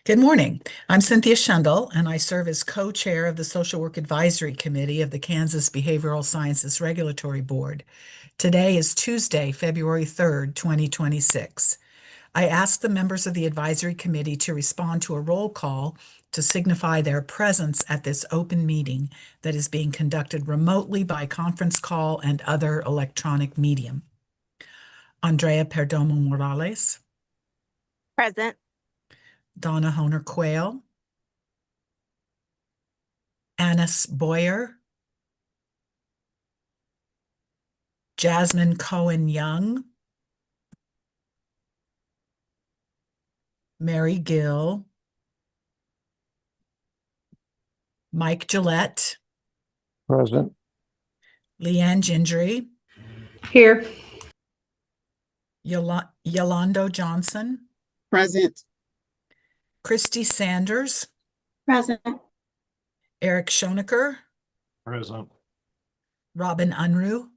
Good morning. I'm Cynthia Schendel, and I serve as co-chair of the Social Work Advisory Committee of the Kansas Behavioral Sciences Regulatory Board. Today is Tuesday, February 3rd, 2026. I ask the members of the advisory committee to respond to a roll call to signify their presence at this open meeting that is being conducted remotely by conference call and other electronic medium. Andrea Perdomo Morales, Present. Donna Honer Quayle, Annis Boyer, Jasmine Cohen Young, Mary Gill, Mike Gillette, Present. Leanne Gendry, Here. Yolando Johnson, Present. Christy Sanders, Present. Eric Schonecker, Present. Robin Unruh.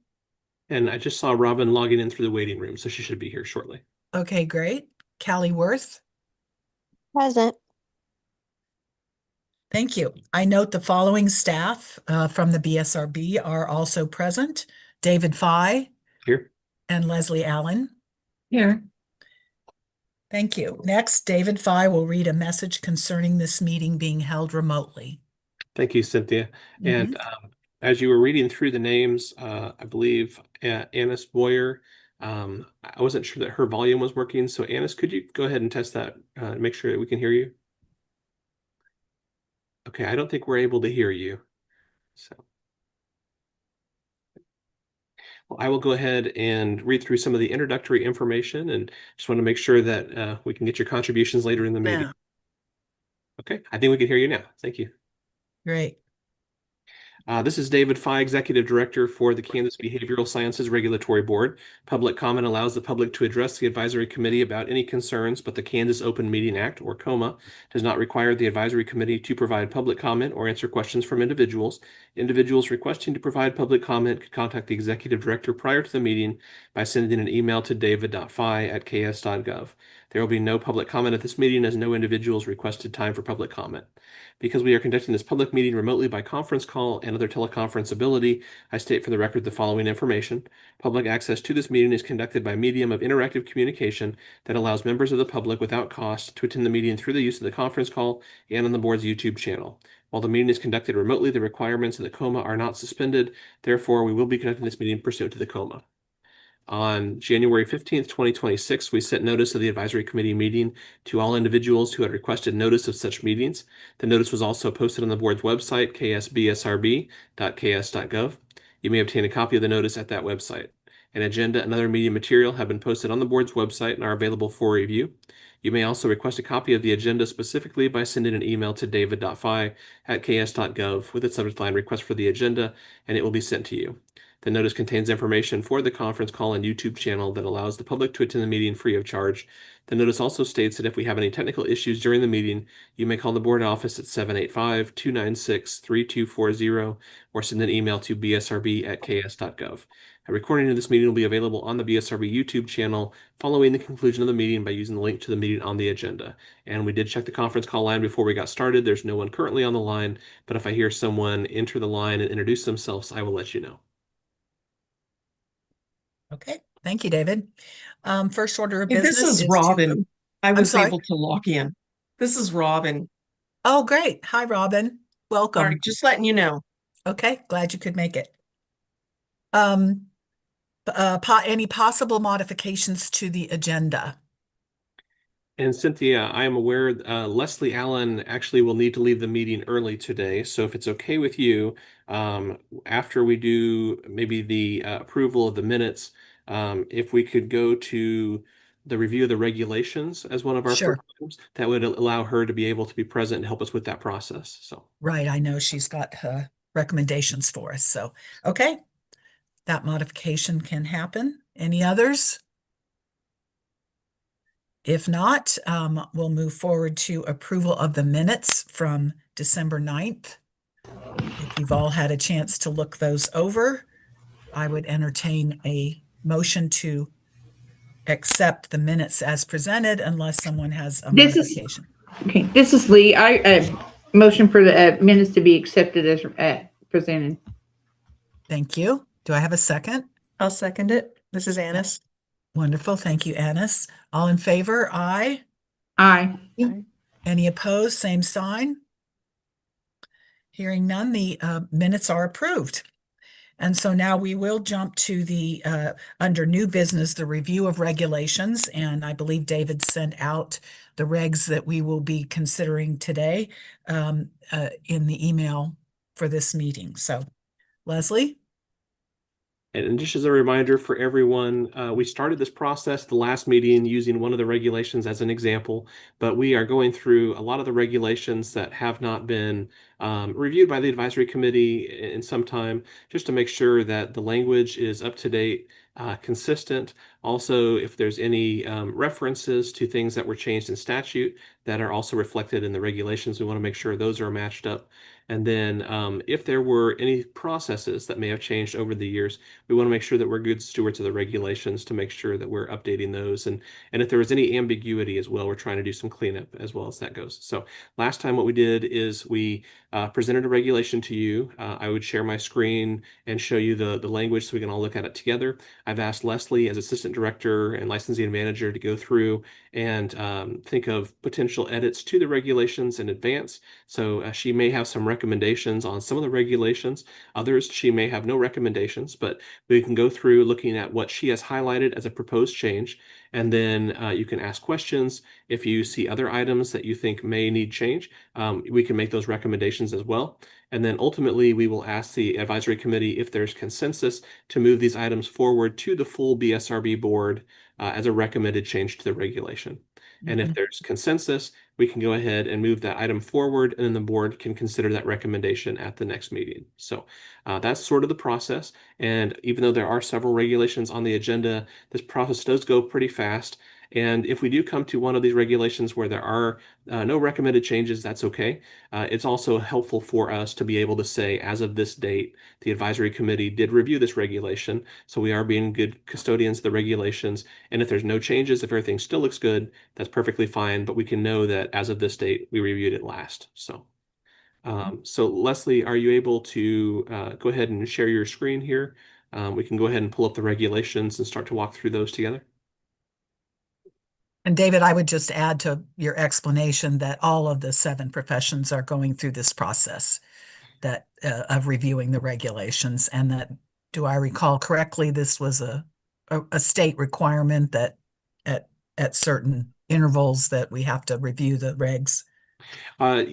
And I just saw Robin logging in through the waiting room, so she should be here shortly. Okay, great. Callie Worth. Present. Thank you. I note the following staff from the BSRB are also present: David Fye Here. and Leslie Allen. Here. Thank you. Next, David Fye will read a message concerning this meeting being held remotely. Thank you, Cynthia. And as you were reading through the names, I believe Annis Boyer, I wasn't sure that her volume was working. So Annis, could you go ahead and test that and make sure that we can hear you? Okay, I don't think we're able to hear you. So, well, I will go ahead and read through some of the introductory information and just want to make sure that we can get your contributions later in the meeting. Yeah. Okay, I think we can hear you now. Thank you. Great. This is David Fye, Executive Director for the Kansas Behavioral Sciences Regulatory Board. Public comment allows the public to address the advisory committee about any concerns, but the Kansas Open Meeting Act, or KOMA, does not require the advisory committee to provide public comment or answer questions from individuals. Individuals requesting to provide public comment could contact the Executive Director prior to the meeting by sending an email to david.fye@ks.gov. There will be no public comment at this meeting as no individuals requested time for public comment. Because we are conducting this public meeting remotely by conference call and other teleconference ability, I state for the record the following information. Public access to this meeting is conducted by medium of interactive communication that allows members of the public without cost to attend the meeting through the use of the conference call and on the board's YouTube channel. While the meeting is conducted remotely, the requirements of the KOMA are not suspended. Therefore, we will be conducting this meeting pursuant to the KOMA. On January 15th, 2026, we sent notice of the advisory committee meeting to all individuals who had requested notice of such meetings. The notice was also posted on the board's website, ksbsrb.ks.gov. You may obtain a copy of the notice at that website. An agenda and other media material have been posted on the board's website and are available for review. You may also request a copy of the agenda specifically by sending an email to david.fye@ks.gov with the subject line request for the agenda, and it will be sent to you. The notice contains information for the conference call and YouTube channel that allows the public to attend the meeting free of charge. The notice also states that if we have any technical issues during the meeting, you may call the board office at 785-296-3240 or send an email to bsrb@ks.gov. A recording of this meeting will be available on the BSRB YouTube channel following the conclusion of the meeting by using the link to the meeting on the agenda. And we did check the conference call line before we got started. There's no one currently on the line, but if I hear someone enter the line and introduce themselves, I will let you know. Okay, thank you, David. First order of Hey, business this is Robin. I was sorry? able to log in. This is Robin. Oh, great. Hi, Robin. Welcome. All right, just letting you know. Okay, glad you could make it. Any possible modifications to the agenda? And Cynthia, I am aware Leslie Allen actually will need to leave the meeting early today. So if it's okay with you, after we do maybe the approval of the minutes, if we could go to the review of the regulations as one of our Sure. first items, that would allow her to be able to be present and help us with that process. So Right, I know she's got recommendations for us. So, okay, that modification can happen. Any others? If not, we'll move forward to approval of the minutes from December 9th. If you've all had a chance to look those over, I would entertain a motion to accept the minutes as presented unless someone has a modification. Okay, this is Lee. Motion for the minutes to be accepted as presented. Thank you. Do I have a second? I'll second it. This is Annis. Wonderful. Thank you, Annis. All in favor? Aye. Aye. Any opposed? Same sign. Hearing none, the minutes are approved. And so now we will jump to the under new business, the review of regulations. And I believe David sent out the regs that we will be considering today in the email for this meeting. So, Leslie? And just as a reminder for everyone, we started this process the last meeting using one of the regulations as an example, but we are going through a lot of the regulations that have not been reviewed by the advisory committee in some time, just to make sure that the language is up to date, consistent. Also, if there's any references to things that were changed in statute that are also reflected in the regulations, we want to make sure those are matched up. And then if there were any processes that may have changed over the years, we want to make sure that we're good stewards of the regulations to make sure that we're updating those. And if there was any ambiguity as well, we're trying to do some cleanup as well as that goes. So last time what we did is we presented a regulation to you. I would share my screen and show you the language so we can all look at it together. I've asked Leslie as assistant director and licensing manager to go through and think of potential edits to the regulations in advance. So she may have some recommendations on some of the regulations. Others, she may have no recommendations, but we can go through looking at what she has highlighted as a proposed change, and then you can ask questions. If you see other items that you think may need change, we can make those recommendations as well. And then ultimately, we will ask the advisory committee if there's consensus to move these items forward to the full BSRB board as a recommended change to the regulation. And if there's consensus, we can go ahead and move that item forward, and then the board can consider that recommendation at the next meeting. So that's sort of the process. And even though there are several regulations on the agenda, this process does go pretty fast. And if we do come to one of these regulations where there are no recommended changes, that's okay. It's also helpful for us to be able to say, as of this date, the advisory committee did review this regulation. So we are being good custodians of the regulations. And if there's no changes, if everything still looks good, that's perfectly fine. But we can know that as of this date, we reviewed it last. So Leslie, are you able to go ahead and share your screen here? We can go ahead and pull up the regulations and start to walk through those together. And David, I would just add to your explanation that all of the 7 professions are going through this process that of reviewing the regulations, and that, do I recall correctly, this was a state requirement that at certain intervals that we have to review the regs.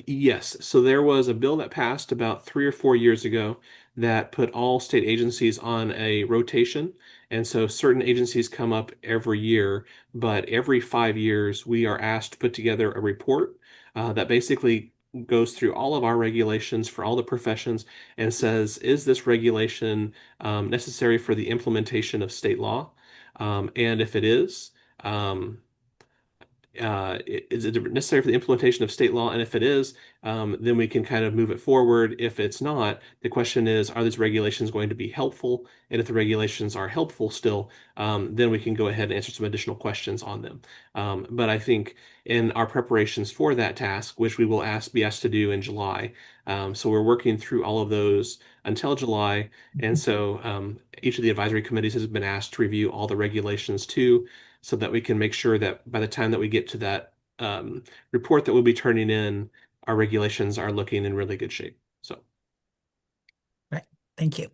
Yes. So there was a bill that passed about 3 or 4 years ago that put all state agencies on a rotation. And so certain agencies come up every year, but every 5 years we are asked to put together a report that basically goes through all of our regulations for all the professions and says, is this regulation necessary for the implementation of state law? And if it is, is it necessary for the implementation of state law? And if it is, then we can kind of move it forward. If it's not, the question is, are these regulations going to be helpful? And if the regulations are helpful still, then we can go ahead and answer some additional questions on them. But I think in our preparations for that task, which we will be asked to do in July, so we're working through all of those until July. And so each of the advisory committees has been asked to review all the regulations too, so that we can make sure that by the time that we get to that report that we'll be turning in, our regulations are looking in really good shape. So, Right. Thank you.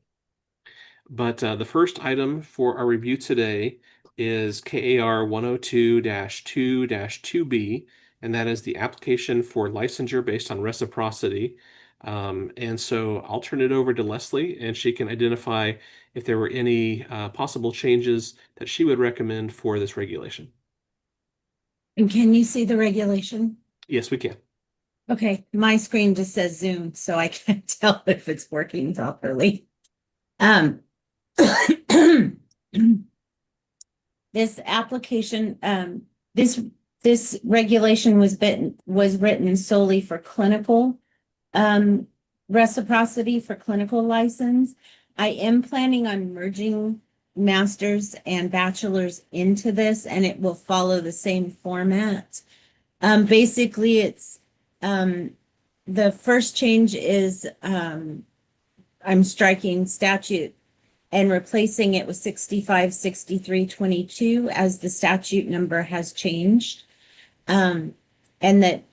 but the first item for our review today is KAR 102-2-2B, and that is the application for licensure based on reciprocity. And so I'll turn it over to Leslie, and she can identify if there were any possible changes that she would recommend for this regulation. And can you see the regulation? Yes, we can. Okay, my screen just says Zoom, so I can't tell if it's working properly. This application, this regulation was written solely for clinical reciprocity, for clinical license. I am planning on merging masters and bachelors into this, and it will follow the same format. Basically, it's, the first change is, I'm striking statute and replacing it with 656322 as the statute number has changed. And that,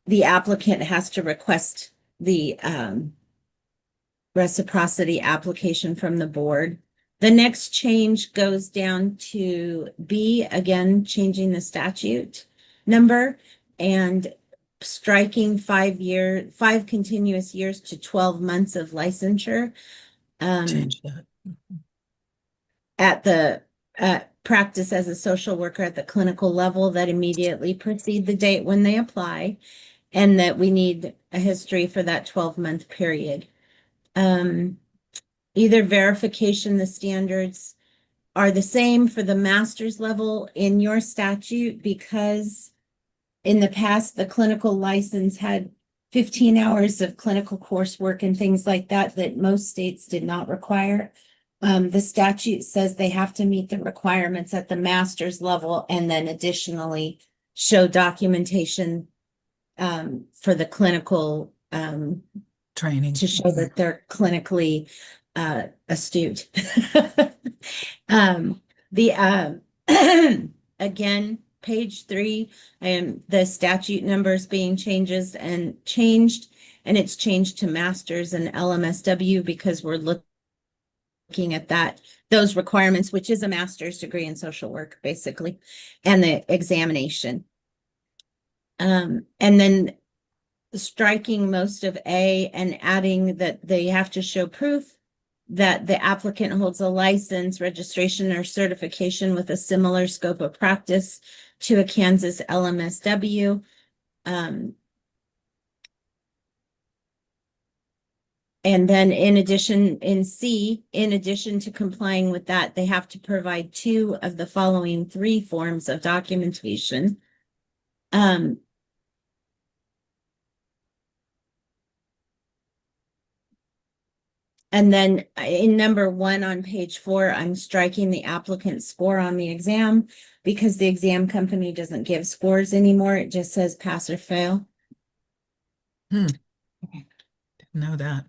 the applicant has to request the, reciprocity application from the board. The next change goes down to B, again, changing the statute number and striking 5 continuous years to 12 months of licensure. Change that. At the practice as a social worker at the clinical level that immediately precede the date when they apply, and that we need a history for that 12-month period. Either verification, the standards are the same for the master's level in your statute, because in the past, the clinical license had 15 hours of clinical coursework and things like that, that most states did not require. The statute says they have to meet the requirements at the master's level and then additionally show documentation for the clinical Training. to show that they're clinically astute. Again, page 3, the statute numbers being changed, and it's changed to masters and LMSW because we're looking at those requirements, which is a master's degree in social work, basically, and the examination. And then striking most of A and adding that they have to show proof that the applicant holds a license, registration, or certification with a similar scope of practice to a Kansas LMSW. And then in addition, in C, in addition to complying with that, they have to provide 2 of the following 3 forms of documentation. And then in number 1 on page 4, I'm striking the applicant score on the exam because the exam company doesn't give scores anymore. It just says pass or fail. Didn't know that.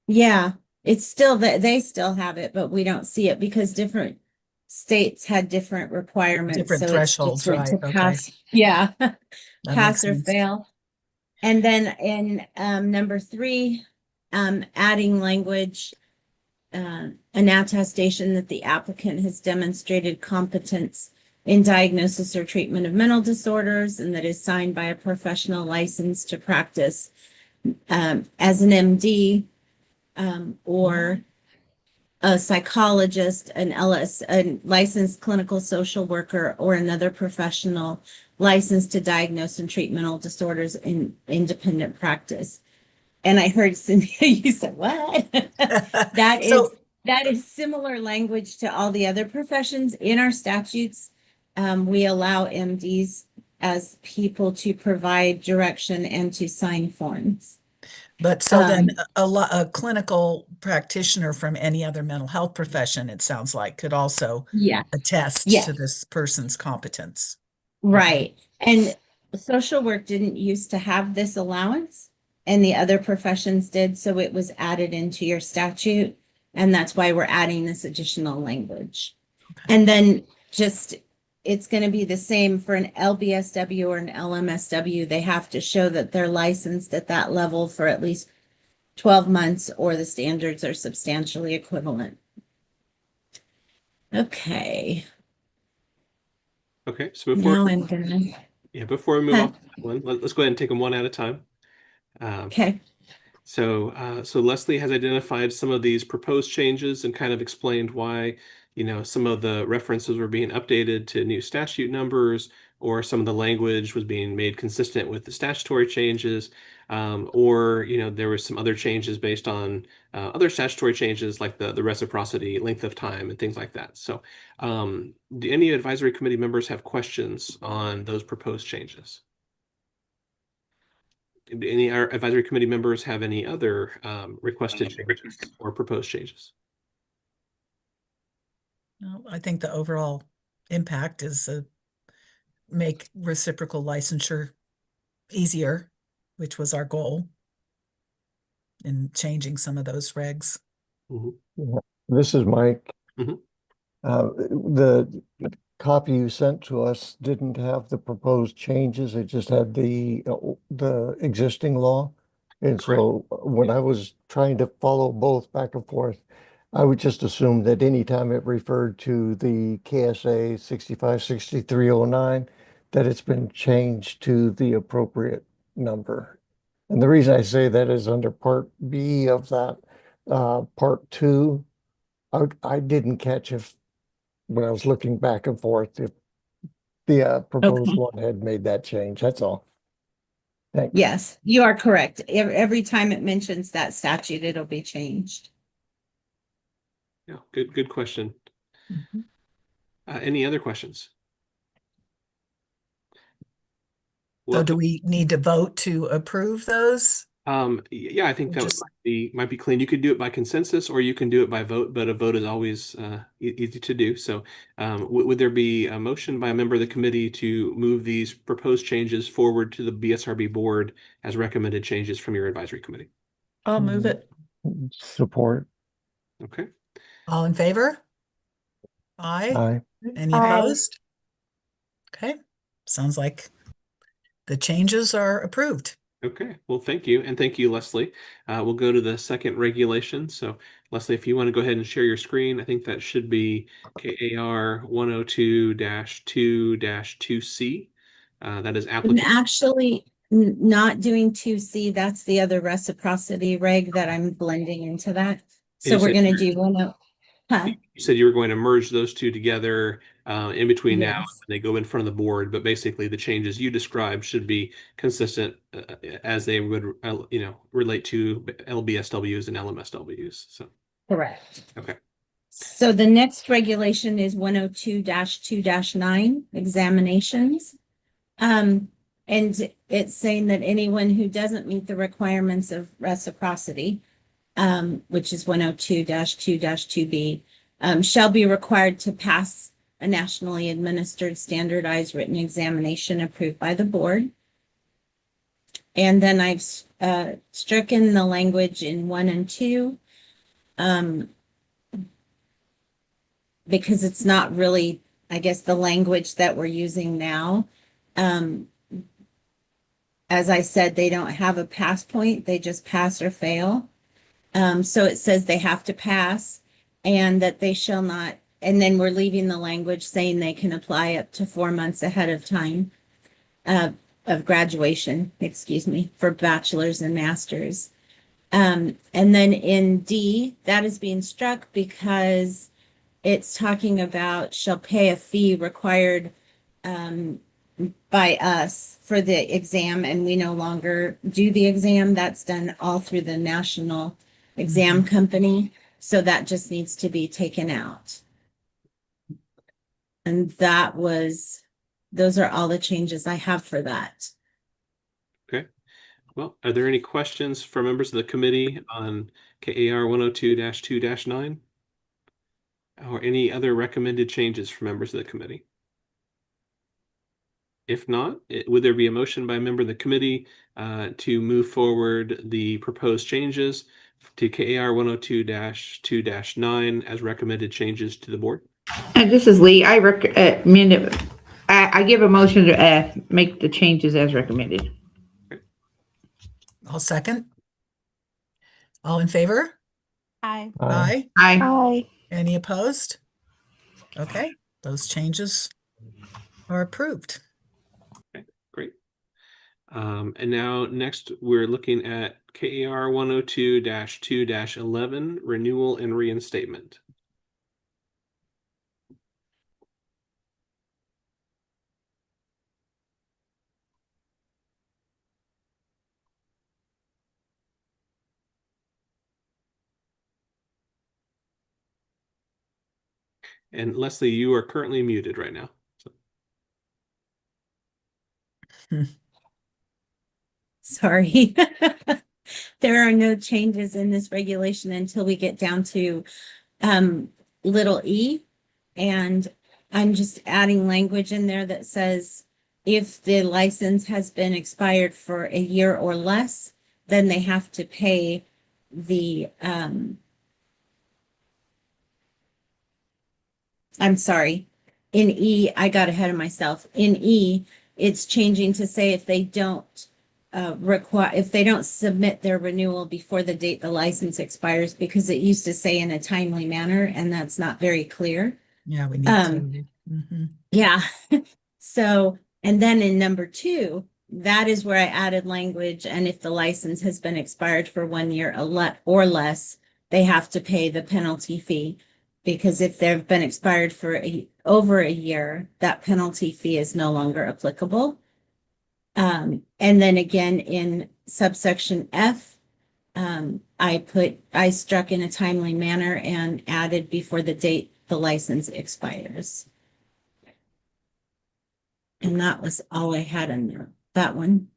Yeah, it's still that they still have it, but we don't see it because different states had different requirements. Different So it's thresholds, different right, to okay. pass. Yeah, That pass makes or sense. fail. And then in number 3, adding language, an attestation that the applicant has demonstrated competence in diagnosis or treatment of mental disorders and that is signed by a professional licensed to practice as an MD or a psychologist, a licensed clinical social worker, or another professional licensed to diagnose and treat mental disorders in independent practice. And I heard Cynthia, you said, what? So- That is similar language to all the other professions in our statutes. We allow MDs as people to provide direction and to sign forms. But so then a clinical practitioner from any other mental health profession, it sounds like, could also Yeah, attest Yes. to this person's competence. right. And social work didn't used to have this allowance, and the other professions did, so it was added into your statute, and that's why we're adding this additional language. Okay. And then it's going to be the same for an LBSW or an LMSW. They have to show that they're licensed at that level for at least 12 months, or the standards are substantially equivalent. Okay, Okay, so now I'm gonna, before we move on to that one, let's go ahead and take them one at a time. okay. So Leslie has identified some of these proposed changes and kind of explained why, some of the references were being updated to new statute numbers, or some of the language was being made consistent with the statutory changes, or, there was some other changes based on other statutory changes like the reciprocity, length of time, and things like that. So do any advisory committee members have questions on those proposed changes? Do any advisory committee members have any other requested changes or proposed changes? No, I think the overall impact is make reciprocal licensure easier, which was our goal in changing some of those regs. Mhm. This is Mike. Mhm. The copy you sent to us didn't have the proposed changes. It just had the existing law. And so when I was trying to follow both back and forth, I would just assume that anytime it referred to the KSA 656309, that it's been changed to the appropriate number. And the reason I say that is under Part B of that, Part 2, I didn't catch if, when I was looking back and forth, if the proposed Okay. one had made that change. That's all. Thanks. Yes, you are correct. Every time it mentions that statute, it'll be changed. Yeah, good question. Mhm. Any other questions? So Well, do we need to vote to approve those? yeah, I think that Just- might be clean. You could do it by consensus or you can do it by vote, but a vote is always easy to do. So would there be a motion by a member of the committee to move these proposed changes forward to the BSRB board as recommended changes from your advisory committee? I'll move it. Support. Okay, All in favor? Aye. Aye. Any Aye. opposed? Okay, sounds like the changes are approved. okay. Well, thank you. And thank you, Leslie. We'll go to the second regulation. So Leslie, if you want to go ahead and share your screen, I think that should be KAR 102-2-2C. That is I'm applicant. actually not doing 2C. That's the other reciprocity reg that I'm blending into that. So you we're said- gonna do huh? You said you were going to merge those two together in between now and Yes. they go in front of the board, but basically the changes you described should be consistent as they would, relate to LBSWs and LMSWs. So, Correct. okay. So the next regulation is 102-2-9 examinations. And it's saying that anyone who doesn't meet the requirements of reciprocity, which is 102-2-2B, shall be required to pass a nationally administered standardized written examination approved by the board. And then I've stricken the language in 1 and 2. Because it's not really, I guess, the language that we're using now. As I said, they don't have a pass point, they just pass or fail. So it says they have to pass and that they shall not, and then we're leaving the language saying they can apply up to 4 months ahead of time of graduation, for bachelor's and master's. And then in D, that is being struck because it's talking about shall pay a fee required by us for the exam, and we no longer do the exam. That's done all through the national exam company. So that just needs to be taken out. And those are all the changes I have for that. Okay. Well, are there any questions for members of the committee on KAR 102-2-9? Or any other recommended changes for members of the committee? If not, would there be a motion by a member of the committee to move forward the proposed changes to KAR 102-2-9 as recommended changes to the board? And this is Lee. I recommend it. I give a motion to make the changes as recommended. I'll second. All in favor? Aye. Aye. Aye. Aye. Any opposed? Okay, those changes are approved. Great. And now next we're looking at KAR 102-2-11 renewal and reinstatement. And Leslie, you are currently muted right now. So. Sorry. There are no changes in this regulation until we get down to little e. And I'm just adding language in there that says if the license has been expired for a year or less, then they have to pay the, I'm sorry. In E, I got ahead of myself. In E, it's changing to say if they don't if they don't submit their renewal before the date the license expires, because it used to say in a timely manner, and that's not very clear. Yeah, we need to. Mhm. Yeah. So, and then in number 2, that is where I added language, and if the license has been expired for 1 year or less, they have to pay the penalty fee. Because if they've been expired for over a year, that penalty fee is no longer applicable. And then again, in subsection F, I struck in a timely manner and added before the date the license expires. And that was all I had in there, that one.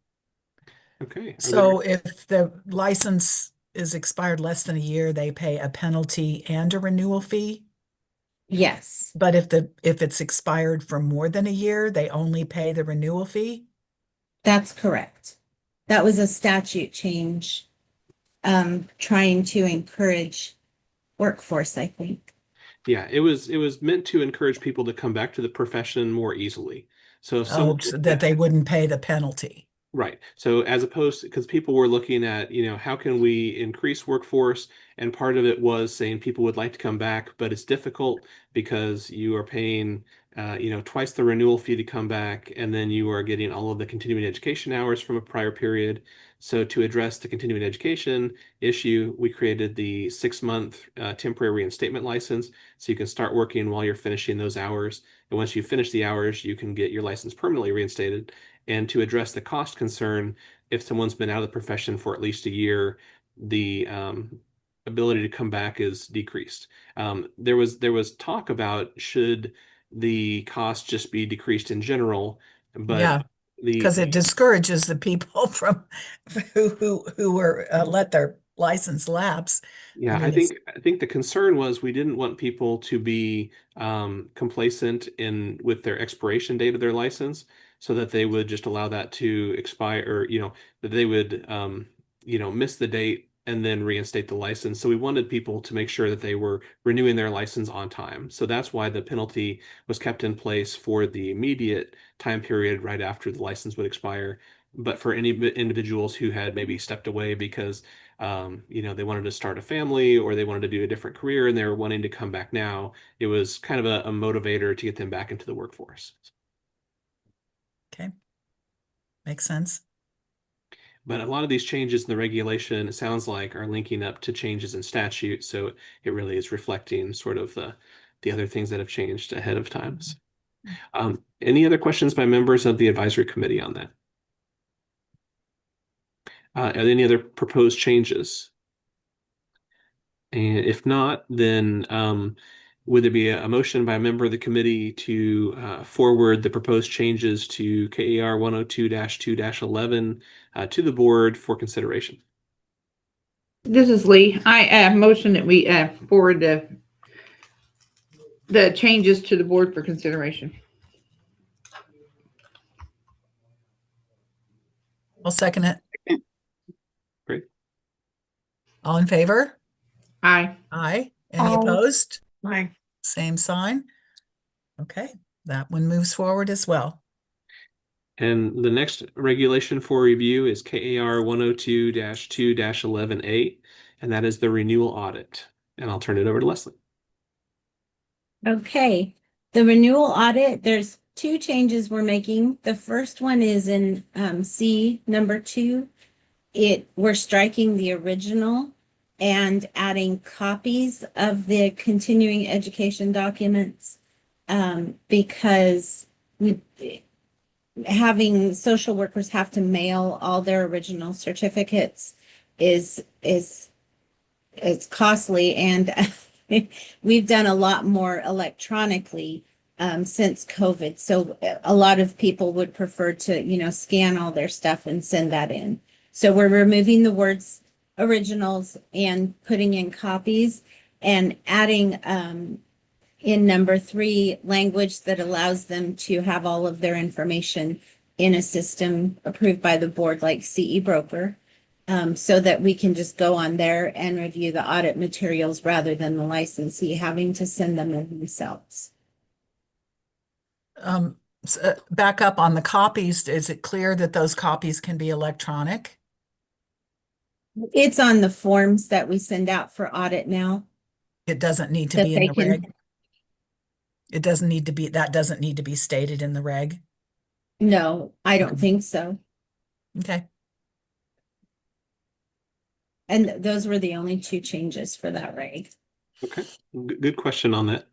Okay. So if the license is expired less than a year, they pay a penalty and a renewal fee? Yes, But if it's expired for more than a year, they only pay the renewal fee? that's correct. That was a statute change, trying to encourage workforce, I think. Yeah, it was meant to encourage people to come back to the profession more easily. So if Oh, someone so that they wouldn't pay the penalty. Right. So as opposed to, because people were looking at, how can we increase workforce? And part of it was saying people would like to come back, but it's difficult because you are paying, twice the renewal fee to come back, and then you are getting all of the continuing education hours from a prior period. So to address the continuing education issue, we created the 6-month temporary reinstatement license, so you can start working while you're finishing those hours. And once you finish the hours, you can get your license permanently reinstated. And to address the cost concern, if someone's been out of the profession for at least a year, the ability to come back is decreased. There was talk about should the cost just be decreased in general, but Yeah, because it discourages the people from who were let their license lapse. Yeah, I I mean, think the concern was we didn't want people to be complacent with their expiration date of their license, so that they would just allow that to expire, or that they would miss the date and then reinstate the license. So we wanted people to make sure that they were renewing their license on time. So that's why the penalty was kept in place for the immediate time period right after the license would expire. But for any individuals who had maybe stepped away because they wanted to start a family or they wanted to do a different career and they were wanting to come back now, it was kind of a motivator to get them back into the workforce. okay, makes sense. But a lot of these changes in the regulation, it sounds like, are linking up to changes in statute. So it really is reflecting sort of the other things that have changed ahead of times. Any other questions by members of the advisory committee on that? Are there any other proposed changes? And if not, then would there be a motion by a member of the committee to forward the proposed changes to KAR 102-2-11 to the board for consideration? This is Lee. I motion that we forward the changes to the board for consideration. I'll second it. Great. All in favor? Aye. Aye. Any Aye. opposed? Aye. Same sign. Okay, that one moves forward as well. And the next regulation for review is KAR 102-2-11A, and that is the renewal audit. And I'll turn it over to Leslie. Okay, the renewal audit, there's 2 changes we're making. The first one is in C, number 2. We're striking the original and adding copies of the continuing education documents, because having social workers have to mail all their original certificates is it's costly, and we've done a lot more electronically since COVID. So a lot of people would prefer to, scan all their stuff and send that in. So we're removing the words originals and putting in copies and adding in number 3, language that allows them to have all of their information in a system approved by the board like CE Broker, so that we can just go on there and review the audit materials rather than the licensee having to send them in themselves. Back up on the copies, is it clear that those copies can be electronic? It's on the forms that we send out for audit now. It doesn't need to That be in they the can- reg? It doesn't need to be, that doesn't need to be stated in the reg? No, I don't think so. Okay. And those were the only 2 changes for that reg. Okay, good question on that.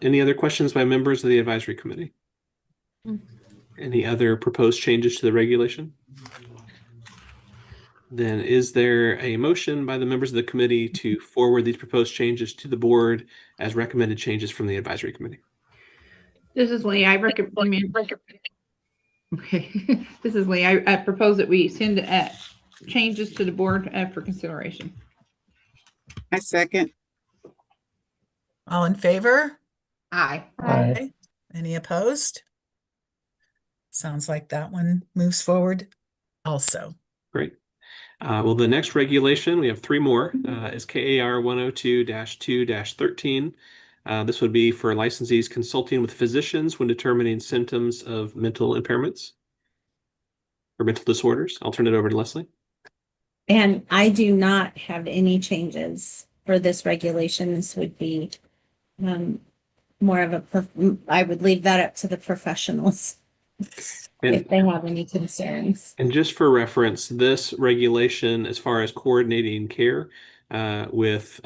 Any other questions by members of the advisory committee? Any other proposed changes to the regulation? Then is there a motion by the members of the committee to forward these proposed changes to the board as recommended changes from the advisory committee? This is Lee. I recommend. Okay, this is Lee. I propose that we send changes to the board for consideration. I second. All in favor? Aye. Aye. Any opposed? Sounds like that one moves forward also. Great. Well, the next regulation, we have 3 more, is KAR 102-2-13. This would be for licensees consulting with physicians when determining symptoms of mental impairments or mental disorders. I'll turn it over to Leslie. And I do not have any changes for this regulation. This would be more of I would leave that up to the professionals if they have any concerns. And just for reference, this regulation, as far as coordinating care with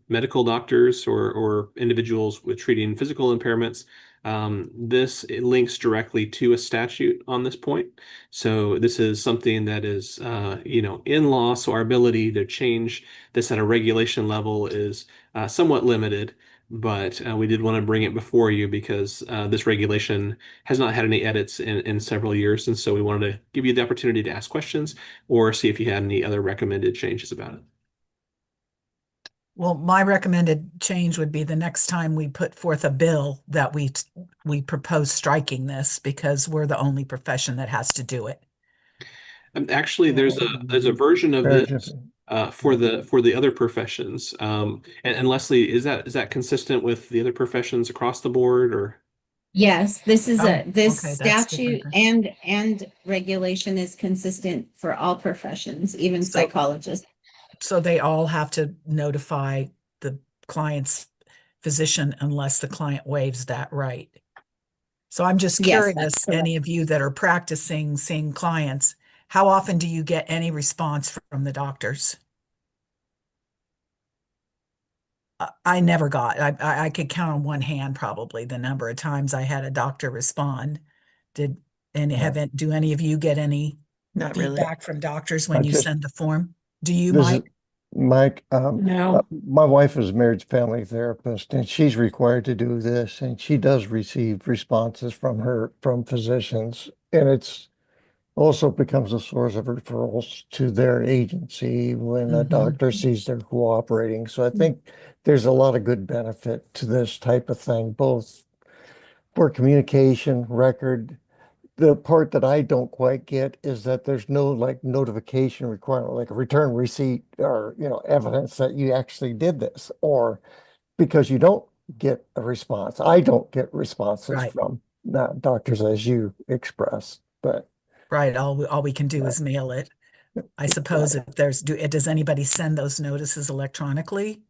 medical doctors or individuals with treating physical impairments, it links directly to a statute on this point. So this is something that is, in law. So our ability to change this at a regulation level is somewhat limited. But we did want to bring it before you because this regulation has not had any edits in several years. And so we wanted to give you the opportunity to ask questions or see if you had any other recommended changes about it. Well, my recommended change would be the next time we put forth a bill that we propose striking this because we're the only profession that has to do it. Actually, there's a version of this for the other professions. And Leslie, is that consistent with the other professions across the board, or? Yes, this is Okay, that's statute different. and regulation is consistent for all professions, even So- psychologists. So they all have to notify the client's physician unless the client waives that right. So I'm just Yes, that's curious, correct. any of you that are practicing seeing clients, how often do you get any response from the doctors? I never got, I could count on one hand probably the number of times I had a doctor respond. Do any of you get any Not really. feedback from doctors when I you just- send the form? Do you, This is Mike? Mike, No. my wife is a marriage family therapist and she's required to do this and she does receive responses from physicians. And it's also becomes a source of referrals to their agency when a Mhm. doctor sees they're cooperating. So I think there's a lot of good benefit to this type of thing, both for communication, record. The part that I don't quite get is that there's no like notification requirement, like a return receipt or, evidence that you actually did this, or because you don't get a response. I don't get responses Right. from doctors as you express, but Right, all we can do is mail it. I suppose if does anybody send those notices electronically?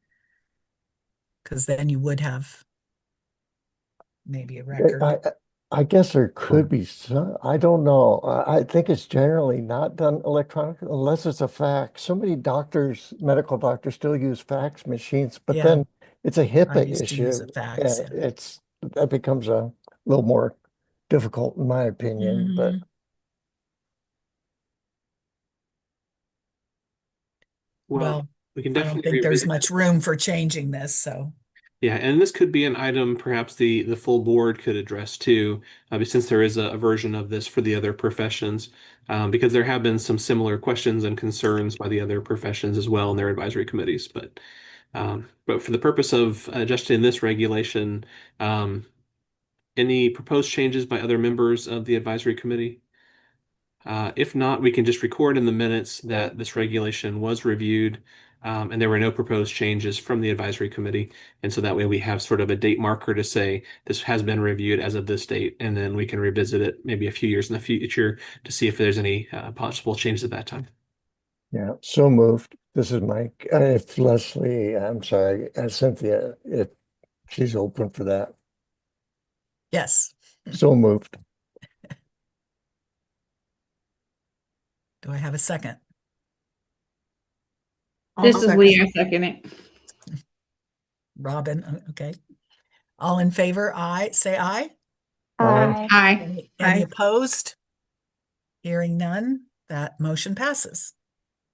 Because then you would have maybe a record. I guess there could be some, I don't know. I think it's generally not done electronically unless it's a fax. So many medical doctors still use fax machines, but Yeah. then it's a I HIPAA used to use a issue. fax, And yeah. that becomes a little more difficult in my opinion, but Mhm. Well, we can I don't definitely think there's revisit. much room for changing this, so. Yeah, and this could be an item perhaps the full board could address too, since there is a version of this for the other professions, because there have been some similar questions and concerns by the other professions as well in their advisory committees. But But for the purpose of adjusting this regulation, any proposed changes by other members of the advisory committee? If not, we can just record in the minutes that this regulation was reviewed, and there were no proposed changes from the advisory committee. And so that way we have sort of a date marker to say this has been reviewed as of this date, and then we can revisit it maybe a few years in the future to see if there's any possible changes at that time. Yeah, so moved. This is Mike. If Leslie, I'm sorry, Cynthia, if she's open for that, Yes. so moved. Do I have a second? This I'll is second. Lee, I second it. Robin, okay. All in favor, aye, say aye. Aye. Aye. Any Aye. opposed? Hearing none, that motion passes.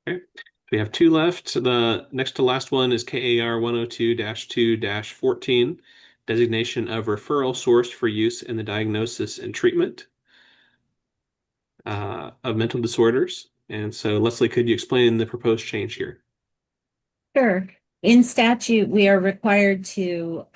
We have two left. The next to last one is KAR 102-2-14, designation of referral source for use in the diagnosis and treatment of mental disorders. And so, Leslie, could you explain the proposed change here? Sure. In statute, we are required to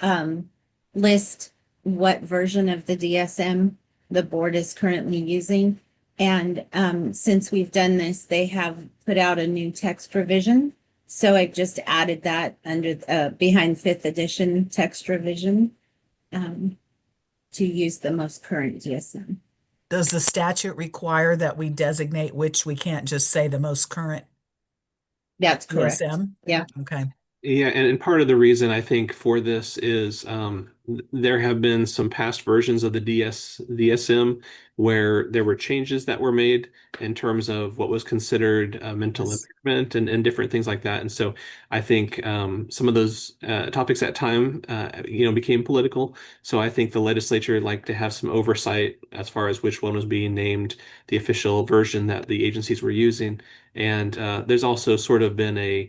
list what version of the DSM the board is currently using. And since we've done this, they have put out a new text revision. So I've just added that under behind 5th edition text revision to use the most current DSM. Does the statute require that we designate which? We can't just say the most current That's correct. DSM? Yeah. Okay. Yeah, and part of the reason I think for this is there have been some past versions of the DSM where there were changes that were made in terms of what was considered mental Yes. impairment and different things like that. And so I think some of those topics at time, became political. So I think the legislature would like to have some oversight as far as which one was being named the official version that the agencies were using. And there's also sort of been a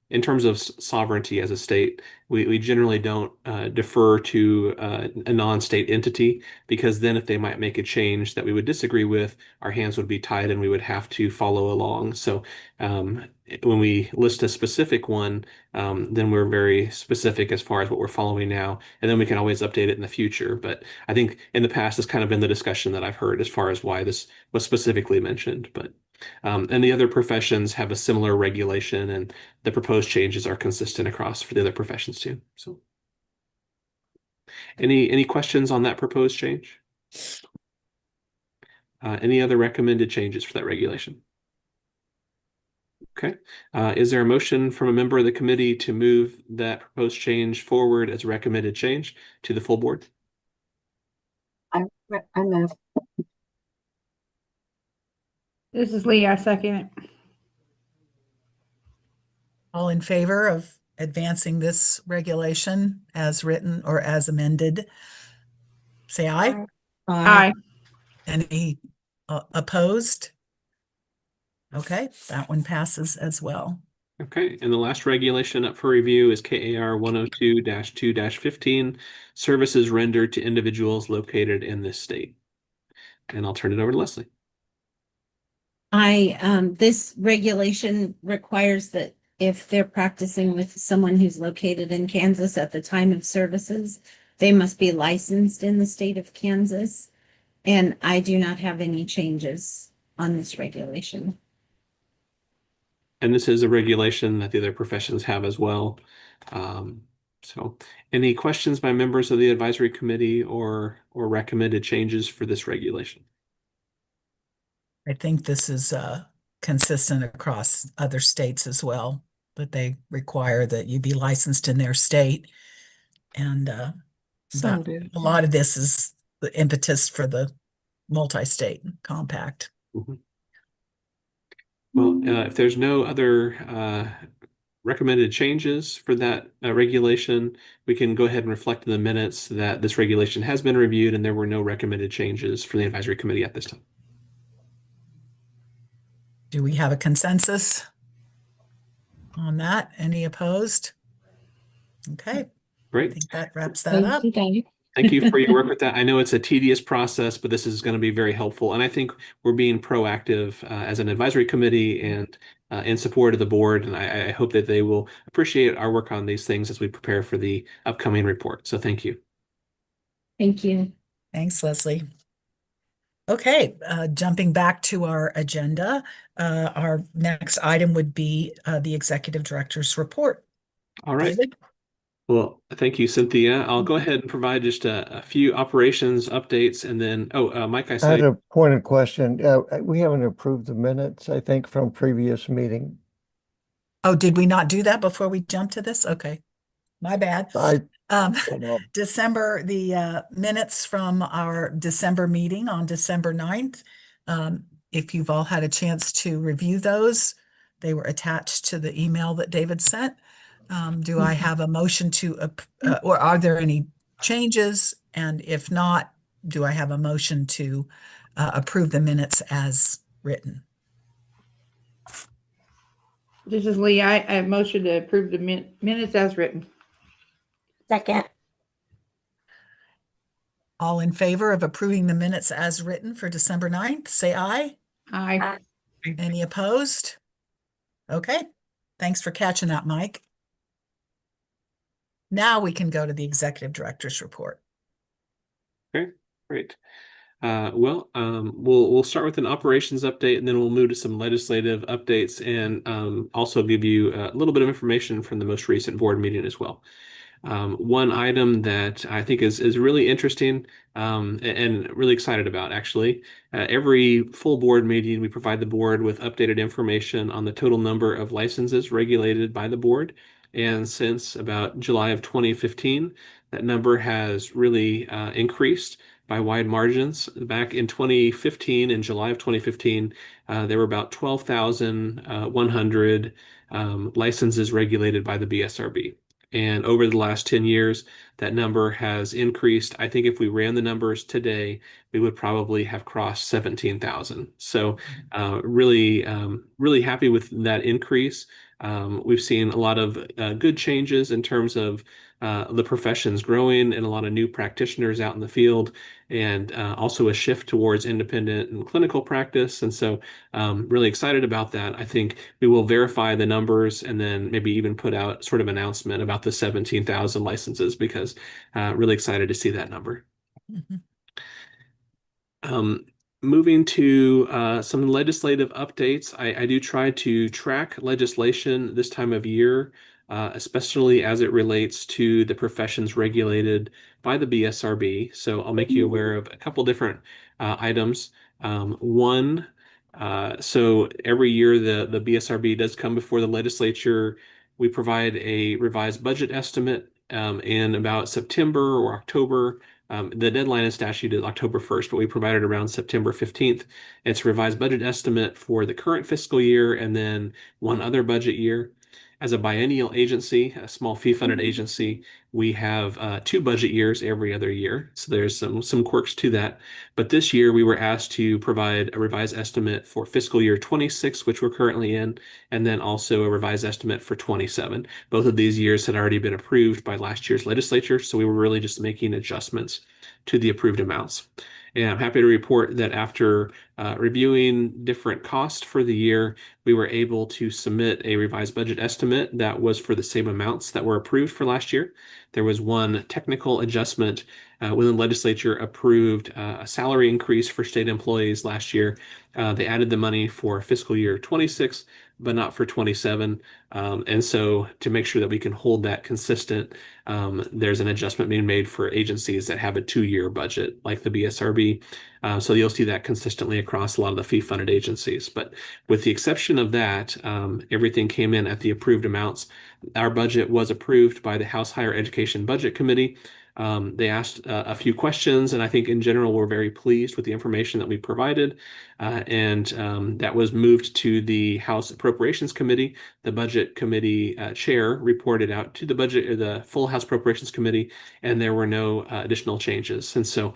in terms of sovereignty as a state, we generally don't defer to a non-state entity, because then if they might make a change that we would disagree with, our hands would be tied and we would have to follow along. So when we list a specific one, then we're very specific as far as what we're following now, and then we can always update it in the future. But I think in the past, it's kind of been the discussion that I've heard as far as why this was specifically mentioned. But and the other professions have a similar regulation, and the proposed changes are consistent across for the other professions too. So, any questions on that proposed change? Any other recommended changes for that regulation? Okay. Is there a motion from a member of the committee to move that proposed change forward as a recommended change to the full board? I move. This is Lee, I second it. All in favor of advancing this regulation as written or as amended? Say aye. Aye. Any opposed? Okay, that one passes as well. Okay, and the last regulation up for review is KAR 102-2-15, services rendered to individuals located in this state. And I'll turn it over to Leslie. This regulation requires that if they're practicing with someone who's located in Kansas at the time of services, they must be licensed in the state of Kansas. And I do not have any changes on this regulation. And this is a regulation that the other professions have as well. So any questions by members of the advisory committee or recommended changes for this regulation? I think this is consistent across other states as well, that they require that you be licensed in their state. And Some do. a lot of this is the impetus for the multi-state compact. Mhm. Well, if there's no other recommended changes for that regulation, we can go ahead and reflect in the minutes that this regulation has been reviewed and there were no recommended changes for the advisory committee at this time. Do we have a consensus on that? Any opposed? Okay, I Great. think that wraps that up. Thank you for your work with that. I know it's a tedious process, but this is going to be very helpful. And I think we're being proactive as an advisory committee and in support of the board. And I hope that they will appreciate our work on these things as we prepare for the upcoming report. So thank you. Thank you. Thanks, Leslie. Okay, jumping back to our agenda, our next item would be the executive director's report. All right. David? Well, thank you, Cynthia. I'll go ahead and provide just a few operations updates and then, Mike, I I saw had you. a point of question. We haven't approved the minutes, I think, from previous meeting. Oh, did we not do that before we jump to this? Okay, my bad. I Um, don't know. the minutes from our December meeting on December 9th. If you've all had a chance to review those, they were attached to the email that David sent. Do I have a motion to, or are there any changes? And if not, do I have a motion to approve the minutes as written? This is Lee. I motion to approve the minutes as written. Second. All in favor of approving the minutes as written for December 9th, say aye. Aye. Any opposed? Okay, thanks for catching that, Mike. Now we can go to the executive director's report. Okay, great. We'll start with an operations update, and then we'll move to some legislative updates, and also give you a little bit of information from the most recent board meeting as well. One item that I think is really interesting and really excited about, actually. Every full board meeting, we provide the board with updated information on the total number of licenses regulated by the board. And since about July of 2015, that number has really increased by wide margins. Back in 2015, in July of 2015, there were about 12,100 licenses regulated by the BSRB. And over the last 10 years, that number has increased. I think if we ran the numbers today, we would probably have crossed 17,000. So really happy with that increase. We've seen a lot of good changes in terms of the professions growing and a lot of new practitioners out in the field, and also a shift towards independent and clinical practice. And so really excited about that. I think we will verify the numbers and then maybe even put out sort of announcement about the 17,000 licenses, because really excited to see that number. Mhm. Moving to some legislative updates, I do try to track legislation this time of year, especially as it relates to the professions regulated by the BSRB. So I'll make you aware of a couple different items. One, so every year the BSRB does come before the legislature. We provide a revised budget estimate in about September or October. The deadline in statute is October 1st, but we provided around September 15th. It's a revised budget estimate for the current fiscal year and then one other budget year. As a biennial agency, a small fee-funded agency, we have 2 budget years every other year. So there's some quirks to that. But this year we were asked to provide a revised estimate for fiscal year 26, which we're currently in, and then also a revised estimate for 27. Both of these years had already been approved by last year's legislature, so we were really just making adjustments to the approved amounts. And I'm happy to report that after reviewing different costs for the year, we were able to submit a revised budget estimate that was for the same amounts that were approved for last year. There was one technical adjustment when the legislature approved a salary increase for state employees last year. They added the money for fiscal year 26, but not for 27. And so to make sure that we can hold that consistent, there's an adjustment being made for agencies that have a 2-year budget, like the BSRB. So you'll see that consistently across a lot of the fee-funded agencies. But with the exception of that, everything came in at the approved amounts. Our budget was approved by the House Higher Education Budget Committee. They asked a few questions, and I think in general we're very pleased with the information that we provided. And that was moved to the House Appropriations Committee. The Budget Committee chair reported out to the full House Appropriations Committee, and there were no additional changes. And so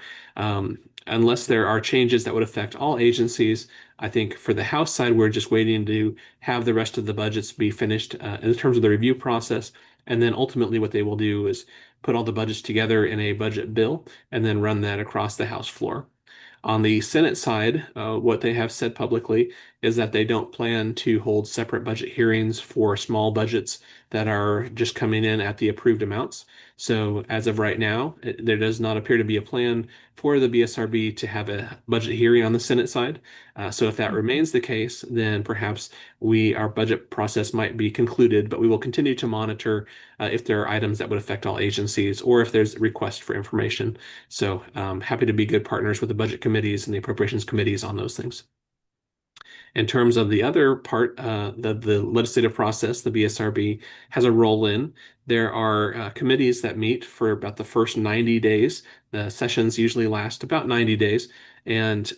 unless there are changes that would affect all agencies, I think for the House side, we're just waiting to have the rest of the budgets be finished in terms of the review process. And then ultimately what they will do is put all the budgets together in a budget bill and then run that across the House floor. On the Senate side, what they have said publicly is that they don't plan to hold separate budget hearings for small budgets that are just coming in at the approved amounts. So as of right now, there does not appear to be a plan for the BSRB to have a budget hearing on the Senate side. So if that remains the case, then perhaps our budget process might be concluded, but we will continue to monitor if there are items that would affect all agencies or if there's requests for information. So happy to be good partners with the budget committees and the appropriations committees on those things. In terms of the other part, the legislative process, the BSRB has a role in. There are committees that meet for about the first 90 days. The sessions usually last about 90 days. And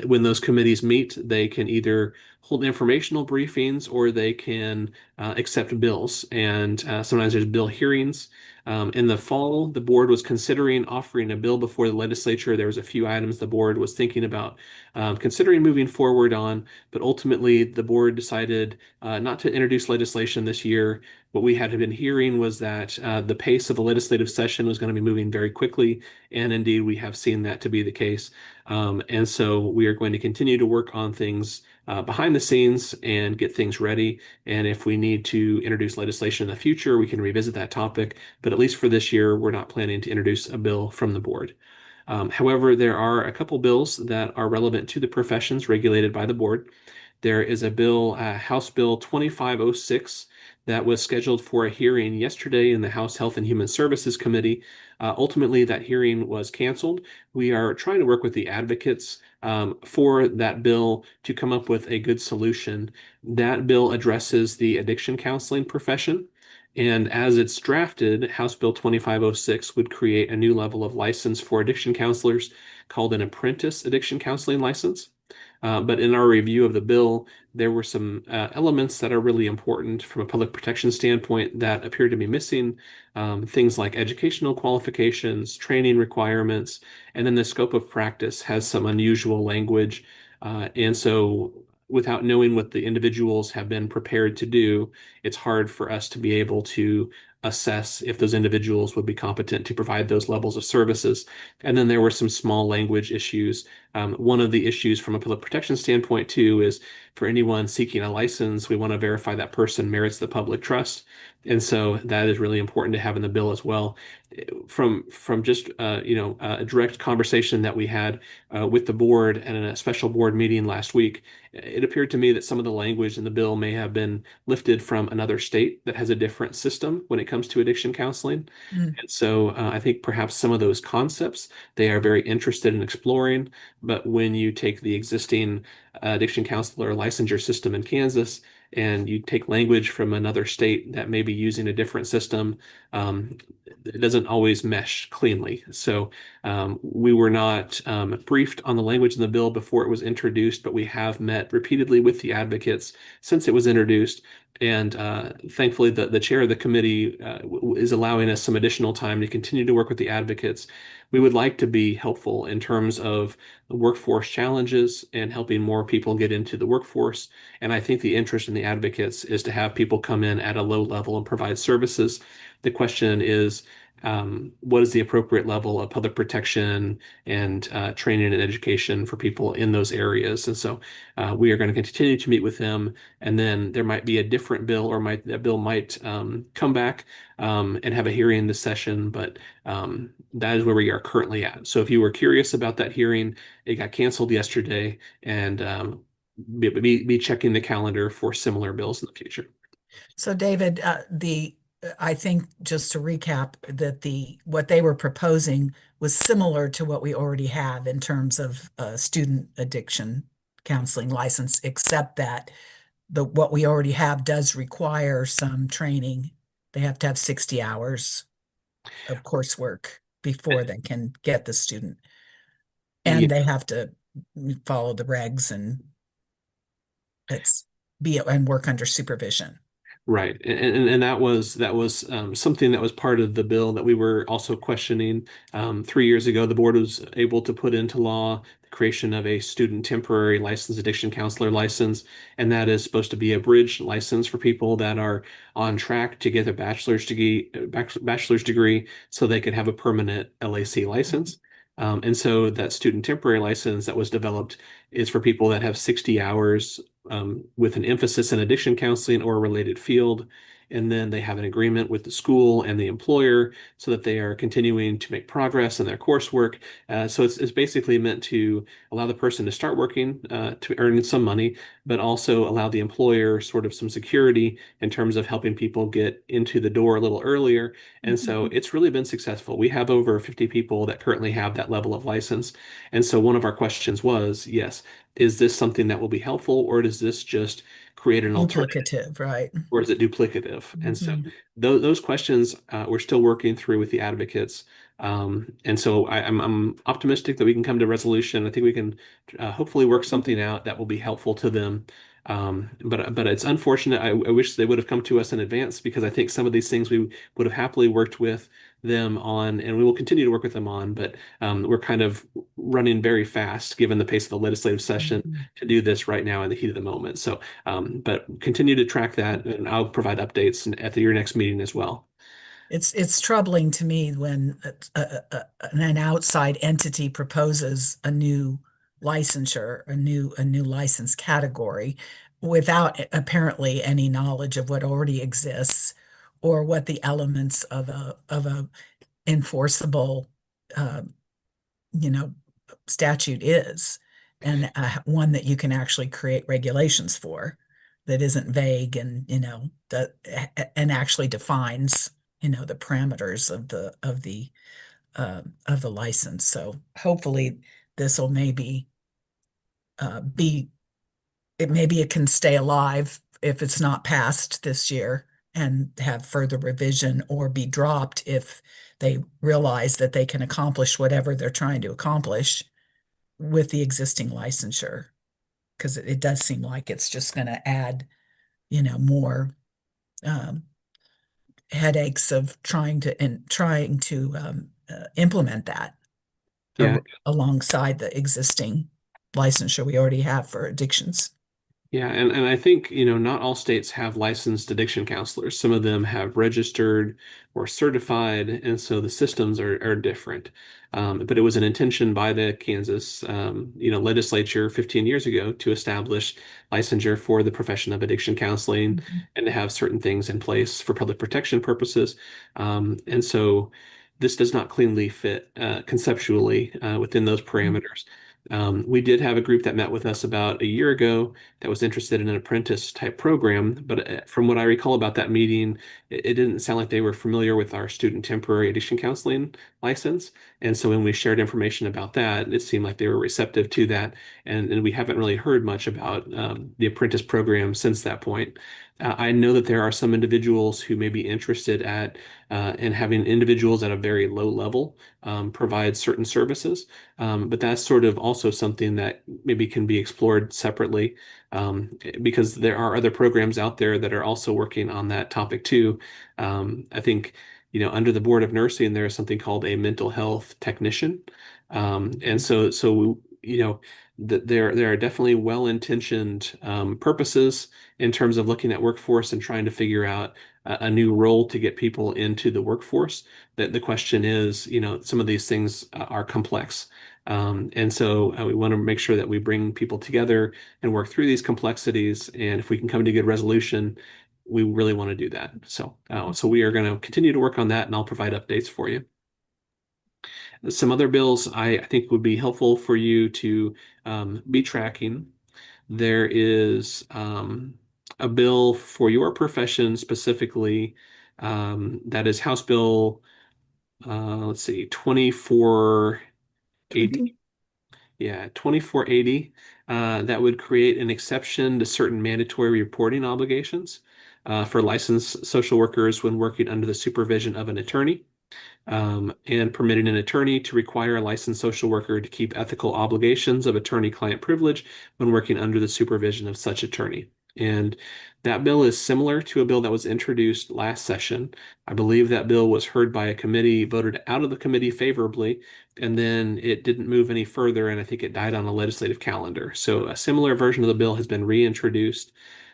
when those committees meet, they can either hold informational briefings or they can accept bills. And sometimes there's bill hearings. In the fall, the board was considering offering a bill before the legislature. There was a few items the board was thinking about considering moving forward on, but ultimately the board decided not to introduce legislation this year. What we had been hearing was that the pace of the legislative session was going to be moving very quickly, and indeed we have seen that to be the case. And so we are going to continue to work on things behind the scenes and get things ready. And if we need to introduce legislation in the future, we can revisit that topic. But at least for this year, we're not planning to introduce a bill from the board. However, there are a couple bills that are relevant to the professions regulated by the board. There is a bill, House Bill 2506, that was scheduled for a hearing yesterday in the House Health and Human Services Committee. Ultimately, that hearing was canceled. We are trying to work with the advocates for that bill to come up with a good solution. That bill addresses the addiction counseling profession. And as it's drafted, House Bill 2506 would create a new level of license for addiction counselors called an apprentice addiction counseling license. But in our review of the bill, there were some elements that are really important from a public protection standpoint that appear to be missing. Things like educational qualifications, training requirements, and then the scope of practice has some unusual language. And so without knowing what the individuals have been prepared to do, it's hard for us to be able to assess if those individuals would be competent to provide those levels of services. And then there were some small language issues. One of the issues from a public protection standpoint, too, is for anyone seeking a license, we want to verify that person merits the public trust. And so that is really important to have in the bill as well. From just a direct conversation that we had with the board and in a special board meeting last week, it appeared to me that some of the language in the bill may have been lifted from another state that has a different system when it comes to addiction counseling. Mm. And so I think perhaps some of those concepts they are very interested in exploring, but when you take the existing addiction counselor licensure system in Kansas and you take language from another state that may be using a different system, it doesn't always mesh cleanly. So we were not briefed on the language in the bill before it was introduced, but we have met repeatedly with the advocates since it was introduced. And thankfully, the chair of the committee is allowing us some additional time to continue to work with the advocates. We would like to be helpful in terms of workforce challenges and helping more people get into the workforce. And I think the interest in the advocates is to have people come in at a low level and provide services. The question is, what is the appropriate level of public protection and training and education for people in those areas? And so we are going to continue to meet with them, and then there might be a different bill, or that bill might come back and have a hearing this session, but that is where we are currently at. So if you were curious about that hearing, it got canceled yesterday, and be checking the calendar for similar bills in the future. So David, I think just to recap that what they were proposing was similar to what we already have in terms of student addiction counseling license, except that what we already have does require some training. They have to have 60 hours of coursework before they can get the student. And they have to follow the regs and work under supervision. Right. And that was something that was part of the bill that we were also questioning. 3 years ago, the board was able to put into law the creation of a student temporary licensed addiction counselor license, and that is supposed to be a bridge license for people that are on track to get a bachelor's degree so they could have a permanent LAC license. And so that student temporary license that was developed is for people that have 60 hours with an emphasis in addiction counseling or a related field. And then they have an agreement with the school and the employer so that they are continuing to make progress in their coursework. So it's basically meant to allow the person to start working to earn some money, but also allow the employer sort of some security in terms of helping people get into the door a little earlier. And so it's really been successful. We have over 50 people that currently have that level of license. And so one of our questions was, yes, is this something that will be helpful, or does this just create an alternative, Duplicative, right? or is it duplicative? And so Mhm. those questions we're still working through with the advocates. And so I'm optimistic that we can come to resolution. I think we can hopefully work something out that will be helpful to them. But it's unfortunate. I wish they would have come to us in advance, because I think some of these things we would have happily worked with them on, and we will continue to work with them on. But we're kind of running very fast given the pace of the legislative session Mhm. to do this right now in the heat of the moment. So, but continue to track that, and I'll provide updates at your next meeting as well. It's troubling to me when an outside entity proposes a new licensure, a new license category without apparently any knowledge of what already exists or what the elements of a enforceable uh, you know statute is, and one that you can actually create regulations for, that isn't vague and that and actually defines the parameters of the license. So hopefully this will maybe be maybe it can stay alive if it's not passed this year and have further revision, or be dropped if they realize that they can accomplish whatever they're trying to accomplish with the existing licensure. Because it does seem like it's just going to add, more um, headaches of trying to implement that Yeah. alongside the existing licensure we already have for addictions. Yeah, and I think, not all states have licensed addiction counselors. Some of them have registered or certified, and so the systems are different. But it was an intention by the Kansas, legislature 15 years ago to establish licensure for the profession of addiction counseling and to have certain things in place for public protection purposes. And so this does not cleanly fit conceptually within those parameters. We did have a group that met with us about a year ago that was interested in an apprentice type program. But from what I recall about that meeting, it didn't sound like they were familiar with our student temporary addiction counseling license. And so when we shared information about that, it seemed like they were receptive to that. And we haven't really heard much about the apprentice program since that point. I know that there are some individuals who may be interested in having individuals at a very low level provide certain services. But that's sort of also something that maybe can be explored separately, because there are other programs out there that are also working on that topic too. I think, under the Board of Nursing, there is something called a mental health technician. And so there are definitely well-intentioned purposes in terms of looking at workforce and trying to figure out a new role to get people into the workforce. That the question is, some of these things are complex. And so we want to make sure that we bring people together and work through these complexities. And if we can come to a good resolution, we really want to do that. So we are going to continue to work on that, and I'll provide updates for you. Some other bills I think would be helpful for you to be tracking. There is a bill for your profession specifically, that is House Bill, let's see, 2480. Yeah, 2480. That would create an exception to certain mandatory reporting obligations for licensed social workers when working under the supervision of an attorney, and permitting an attorney to require a licensed social worker to keep ethical obligations of attorney-client privilege when working under the supervision of such attorney. And that bill is similar to a bill that was introduced last session. I believe that bill was heard by a committee, voted out of the committee favorably, and then it didn't move any further, and I think it died on a legislative calendar. So a similar version of the bill has been reintroduced.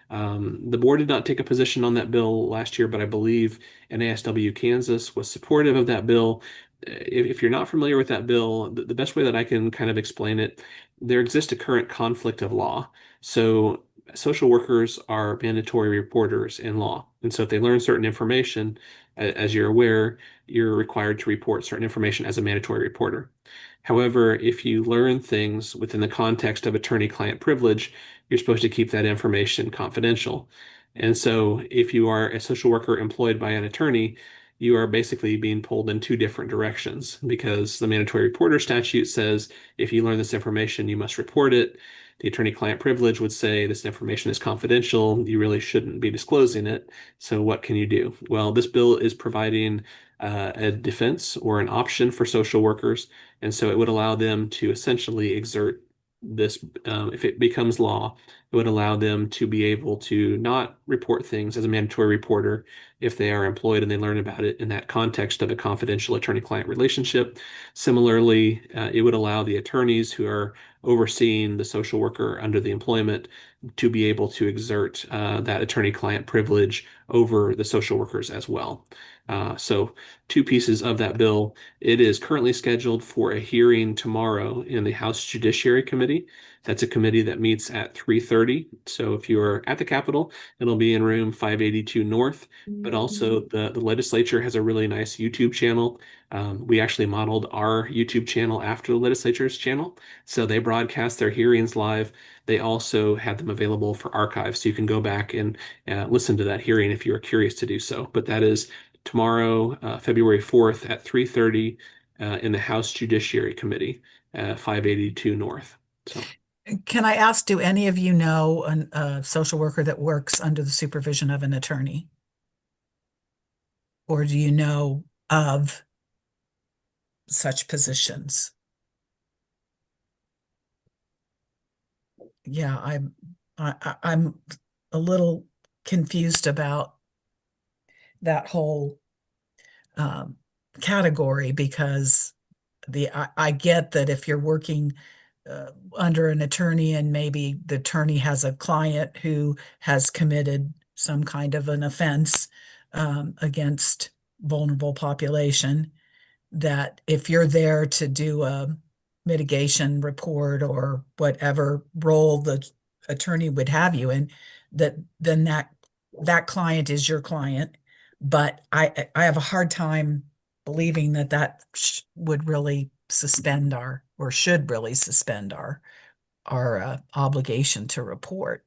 The board did not take a position on that bill last year, but I believe NASW Kansas was supportive of that bill. If you're not familiar with that bill, the best way that I can kind of explain it, there exists a current conflict of law. So social workers are mandatory reporters in law. And so if they learn certain information, as you're aware, you're required to report certain information as a mandatory reporter. However, if you learn things within the context of attorney-client privilege, you're supposed to keep that information confidential. And so if you are a social worker employed by an attorney, you are basically being pulled in two different directions because the mandatory reporter statute says if you learn this information, you must report it. The attorney-client privilege would say this information is confidential. You really shouldn't be disclosing it. So what can you do? Well, this bill is providing a defense or an option for social workers. And so it would allow them to essentially exert this, if it becomes law, it would allow them to be able to not report things as a mandatory reporter if they are employed and they learn about it in that context of a confidential attorney-client relationship. Similarly, it would allow the attorneys who are overseeing the social worker under the employment to be able to exert that attorney-client privilege over the social workers as well. So two pieces of that bill. It is currently scheduled for a hearing tomorrow in the House Judiciary Committee. That's a committee that meets at 3:30. So if you are at the Capitol, it'll be in room 582 North. But also the legislature has a really nice YouTube channel. We actually modeled our YouTube channel after the legislature's channel. So they broadcast their hearings live. They also have them available for archives. So you can go back and listen to that hearing if you are curious to do so. But that is tomorrow, February 4th at 3:30 in the House Judiciary Committee, 582 North. So. Can I ask, do any of you know a social worker that works under the supervision of an attorney? Or do you know of such positions? Yeah, I'm a little confused about that whole category because I get that if you're working under an attorney and maybe the attorney has a client who has committed some kind of an offense against vulnerable population, that if you're there to do a mitigation report or whatever role the attorney would have you in, then that client is your client. But I have a hard time believing that would really suspend or should really suspend our obligation to report.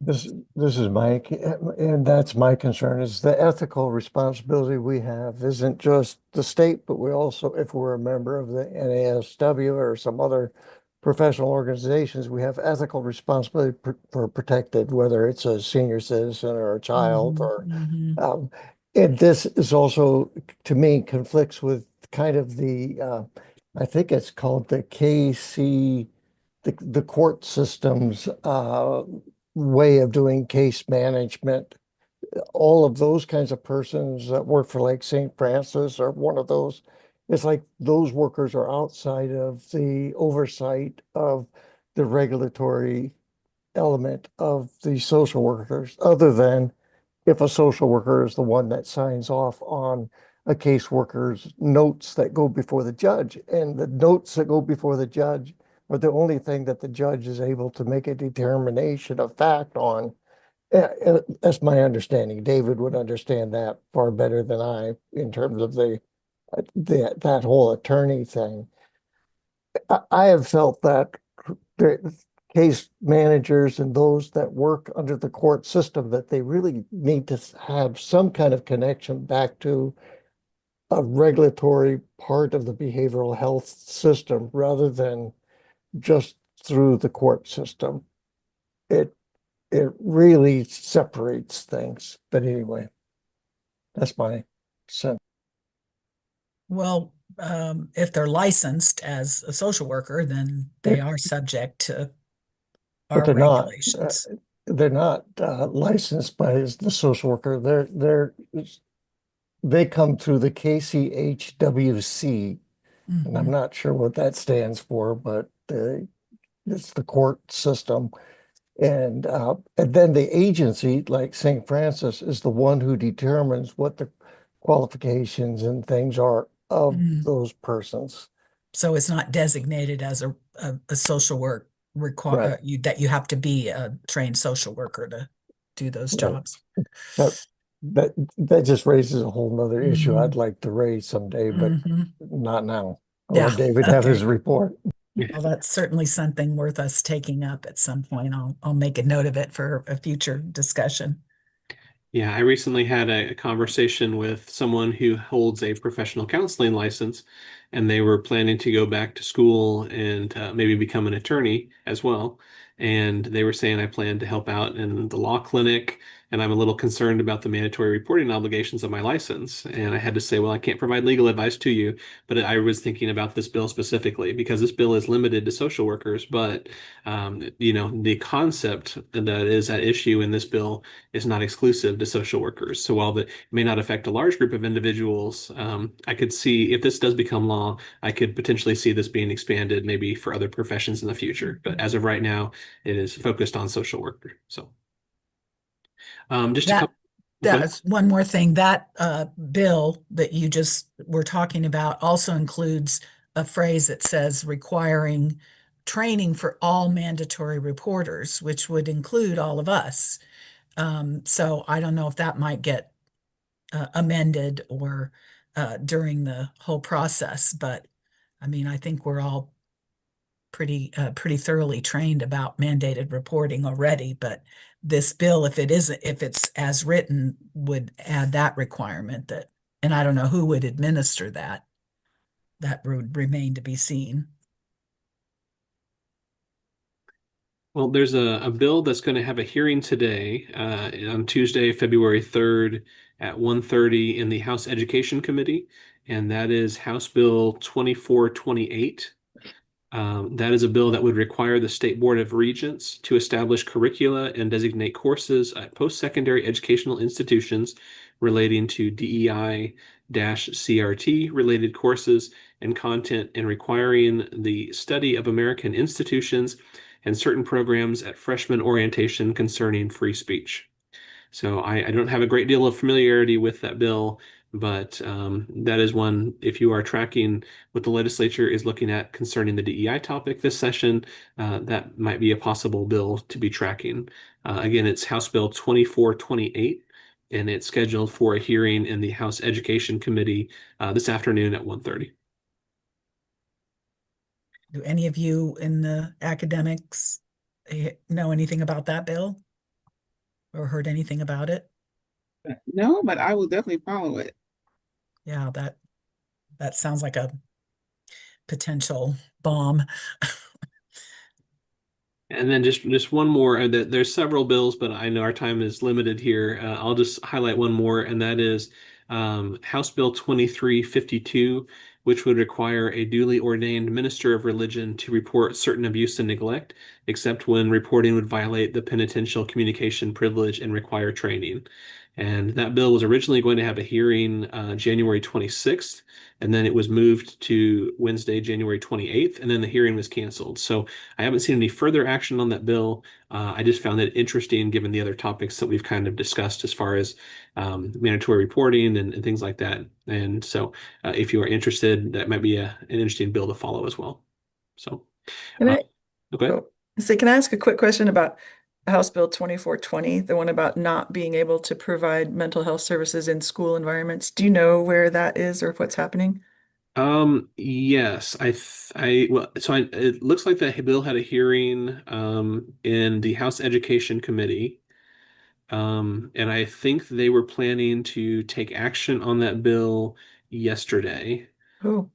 This is Mike, and that's my concern is the ethical responsibility we have isn't just the state, but we also, if we're a member of the NASW or some other professional organizations, we have ethical responsibility for protected, whether it's a senior citizen or a child or and this is also, to me, conflicts with kind of the I think it's called the KC, the court systems way of doing case management. All of those kinds of persons that work for like St. Francis or one of those, it's like those workers are outside of the oversight of the regulatory element of the social workers, other than if a social worker is the one that signs off on a caseworker's notes that go before the judge. And the notes that go before the judge are the only thing that the judge is able to make a determination of fact on. That's my understanding. David would understand that far better than I in terms of that whole attorney thing. I have felt that the case managers and those that work under the court system, that they really need to have some kind of connection back to a regulatory part of the behavioral health system rather than just through the court system. It really separates things. But anyway, that's my sense. Well, if they're licensed as a social worker, then they are subject to But our they're not. regulations. They're not licensed by the social worker. They come through the KCHWC, and I'm Mhm. not sure what that stands for, but it's the court system. And then the agency, like St. Francis, is the one who determines what the qualifications and things are of Mhm. those persons. So it's not designated as a social work Right. that you have to be a trained social worker to do those Right. jobs. That that just raises a whole nother issue I'd Mhm. like to raise someday, but Mhm. not now. I'll Yeah, let David have his okay. report. Well, that's certainly something worth us taking up at some point. I'll make a note of it for a future discussion. Yeah, I recently had a conversation with someone who holds a professional counseling license, and they were planning to go back to school and maybe become an attorney as well. And they were saying, I plan to help out in the law clinic, and I'm a little concerned about the mandatory reporting obligations of my license. And I had to say, well, I can't provide legal advice to you, but I was thinking about this bill specifically because this bill is limited to social workers, but the concept that is at issue in this bill is not exclusive to social workers. So while that may not affect a large group of individuals, I could see if this does become law, I could potentially see this being expanded maybe for other professions in the future. But as of right now, it is focused on social worker. So just a That couple. Go ahead. that's one more thing. That bill that you just were talking about also includes a phrase that says requiring training for all mandatory reporters, which would include all of us. So I don't know if that might get amended or during the whole process, but I mean, I think we're all pretty thoroughly trained about mandated reporting already, but this bill, if it's as written, would add that requirement that, and I don't know who would administer that. That would remain to be seen. Well, there's a bill that's going to have a hearing today on Tuesday, February 3rd at 1:30 in the House Education Committee, and that is House Bill 2428. That is a bill that would require the State Board of Regents to establish curricula and designate courses at post-secondary educational institutions relating to DEI-CRT related courses and content, and requiring the study of American institutions and certain programs at freshman orientation concerning free speech. So I don't have a great deal of familiarity with that bill, but that is one, if you are tracking what the legislature is looking at concerning the DEI topic this session, that might be a possible bill to be tracking. Again, it's House Bill 2428, and it's scheduled for a hearing in the House Education Committee this afternoon at 1:30. Do any of you in the academics know anything about that bill or heard anything about it? No, but I will definitely follow it. Yeah, that sounds like a potential bomb. And then just one more. There's several bills, but I know our time is limited here. I'll just highlight one more, and that is House Bill 2352, which would require a duly ordained minister of religion to report certain abuse and neglect, except when reporting would violate the penitential communication privilege and require training. And that bill was originally going to have a hearing January 26th, and then it was moved to Wednesday, January 28th, and then the hearing was canceled. So I haven't seen any further action on that bill. I just found it interesting given the other topics that we've kind of discussed as far as mandatory reporting and things like that. And so if you are interested, that might be an interesting bill to follow as well. So, Can I, okay. can I ask a quick question about House Bill 2420, the one about not being able to provide mental health services in school environments? Do you know where that is or what's happening? Yes, well, so it looks like that bill had a hearing in the House Education Committee. And I think they were planning to take action on that bill yesterday. Oh,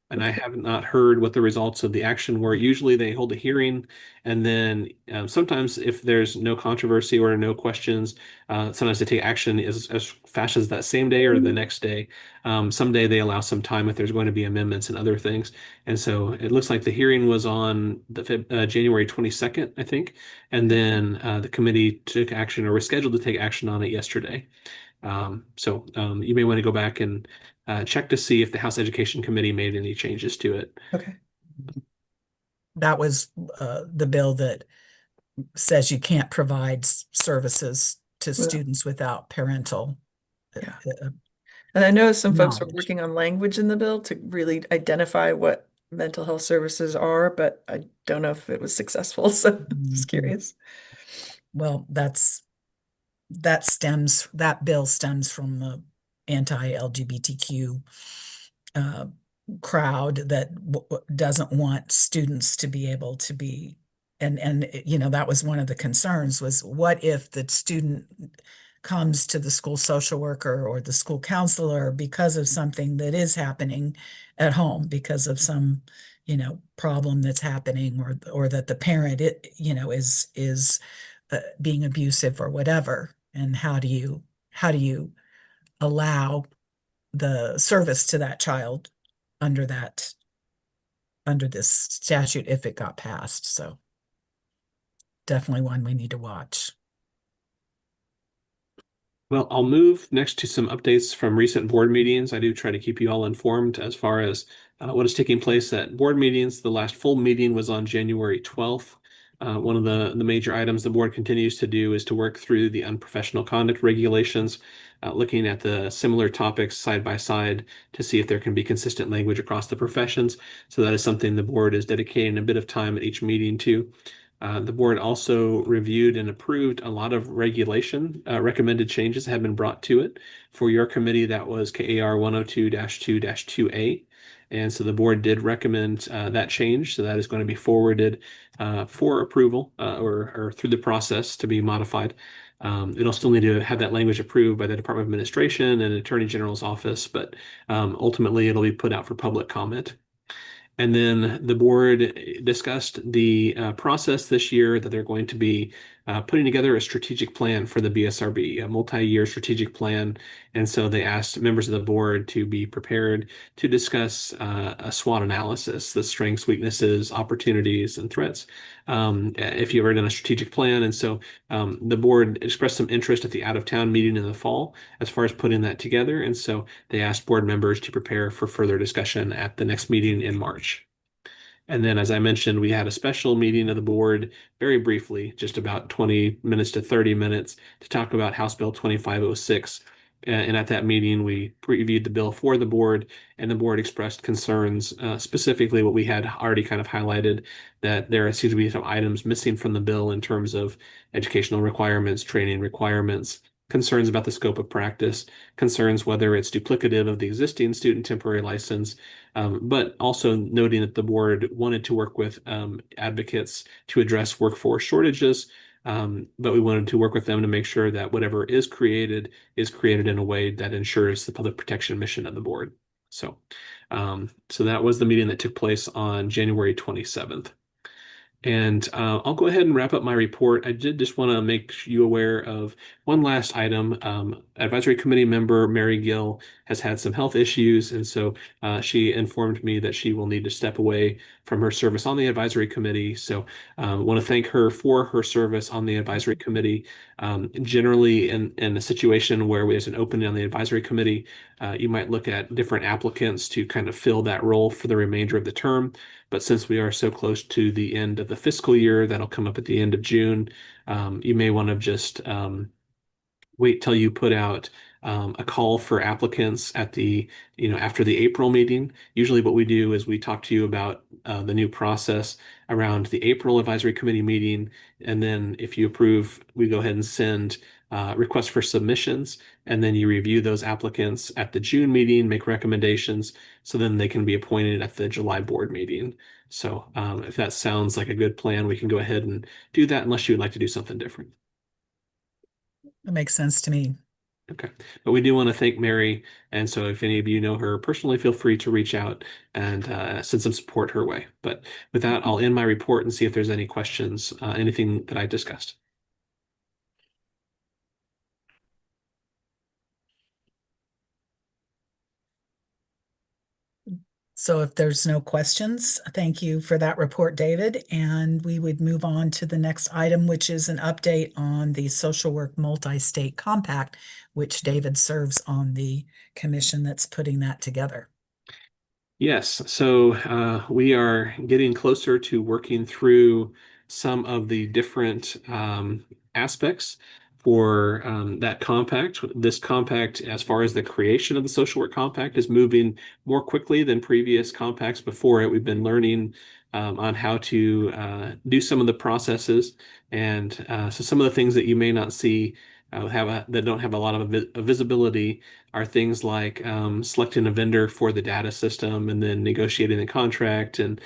And I have not heard what the results of the action were. Usually they hold a hearing, and then sometimes if there's no controversy or no questions, sometimes they take action as fast as that same day or the next day. Someday they allow some time if there's going to be amendments and other things. And so it looks like the hearing was on the January 22nd, I think. And then the committee took action or was scheduled to take action on it yesterday. You may want to go back and check to see if the House Education Committee made any changes to it. Okay. That was the bill that says you can't provide services to students without parental Yeah. uh, And I know some folks are knowledge. working on language in the bill to really identify what mental health services are, but I don't know if it was successful. So just curious. Well, that bill stems from the anti-LGBTQ crowd that doesn't want students to be able to be, and that was one of the concerns, was what if the student comes to the school social worker or the school counselor because of something that is happening at home, because of some problem that's happening, or that the parent is being abusive or whatever. And how do you allow the service to that child under this statute if it got passed? So definitely one we need to watch. Well, I'll move next to some updates from recent board meetings. I do try to keep you all informed as far as what is taking place at board meetings. The last full meeting was on January 12th. One of the major items the board continues to do is to work through the unprofessional conduct regulations, looking at the similar topics side by side to see if there can be consistent language across the professions. So that is something the board is dedicating a bit of time at each meeting to. The board also reviewed and approved a lot of regulation recommended changes that have been brought to it. For your committee, that was KAR 102-2-2A. And so the board did recommend that change. So that is going to be forwarded for approval or through the process to be modified. It'll still need to have that language approved by the Department of Administration and Attorney General's office, but ultimately it'll be put out for public comment. And then the board discussed the process this year that they're going to be putting together a strategic plan for the BSRB, a multi-year strategic plan. And so they asked members of the board to be prepared to discuss a SWOT analysis, the strengths, weaknesses, opportunities, and threats, if you've ever done a strategic plan. And so the board expressed some interest at the out-of-town meeting in the fall as far as putting that together. And so they asked board members to prepare for further discussion at the next meeting in March. And then, as I mentioned, we had a special meeting of the board very briefly, just about 20 minutes to 30 minutes, to talk about House Bill 2506. And at that meeting, we previewed the bill for the board, and the board expressed concerns, specifically what we had already kind of highlighted, that there seems to be some items missing from the bill in terms of educational requirements, training requirements, concerns about the scope of practice, concerns whether it's duplicative of the existing student temporary license, but also noting that the board wanted to work with advocates to address workforce shortages, but we wanted to work with them to make sure that whatever is created in a way that ensures the public protection mission of the board. So that was the meeting that took place on January 27th. And I'll go ahead and wrap up my report. I did just want to make you aware of one last item. Advisory committee member Mary Gill has had some health issues, and so she informed me that she will need to step away from her service on the advisory committee. So I want to thank her for her service on the advisory committee. Generally, in a situation where there's an opening on the advisory committee, you might look at different applicants to kind of fill that role for the remainder of the term. But since we are so close to the end of the fiscal year, that'll come up at the end of June, you may want to just wait till you put out a call for applicants at after the April meeting. Usually what we do is we talk to you about the new process around the April advisory committee meeting. And then if you approve, we go ahead and send requests for submissions. And then you review those applicants at the June meeting, make recommendations, so then they can be appointed at the July board meeting. So if that sounds like a good plan, we can go ahead and do that unless you would like to do something different. That makes sense to me. Okay, but we do want to thank Mary, and so if any of you know her personally, feel free to reach out and send some support her way. But with that, I'll end my report and see if there's any questions, anything that I discussed. So if there's no questions, thank you for that report, David. And we would move on to the next item, which is an update on the Social Work Multi-State Compact, which David serves on the commission that's putting that together. Yes, so we are getting closer to working through some of the different aspects for that compact. This compact, as far as the creation of the social work compact, is moving more quickly than previous compacts before it. We've been learning on how to do some of the processes, and so some of the things that you may not see that don't have a lot of visibility are things like selecting a vendor for the data system and then negotiating the contract and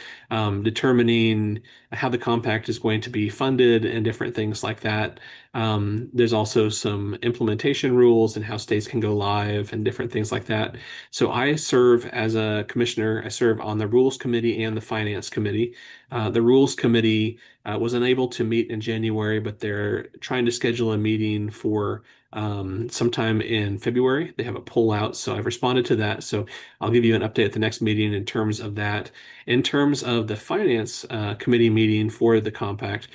determining how the compact is going to be funded and different things like that. There's also some implementation rules and how states can go live and different things like that. So I serve as a commissioner. I serve on the Rules Committee and the Finance Committee. The Rules Committee was unable to meet in January, but they're trying to schedule a meeting for sometime in February. They have a poll out, so I've responded to that. So I'll give you an update at the next meeting in terms of that. In terms of the Finance Committee meeting for the compact,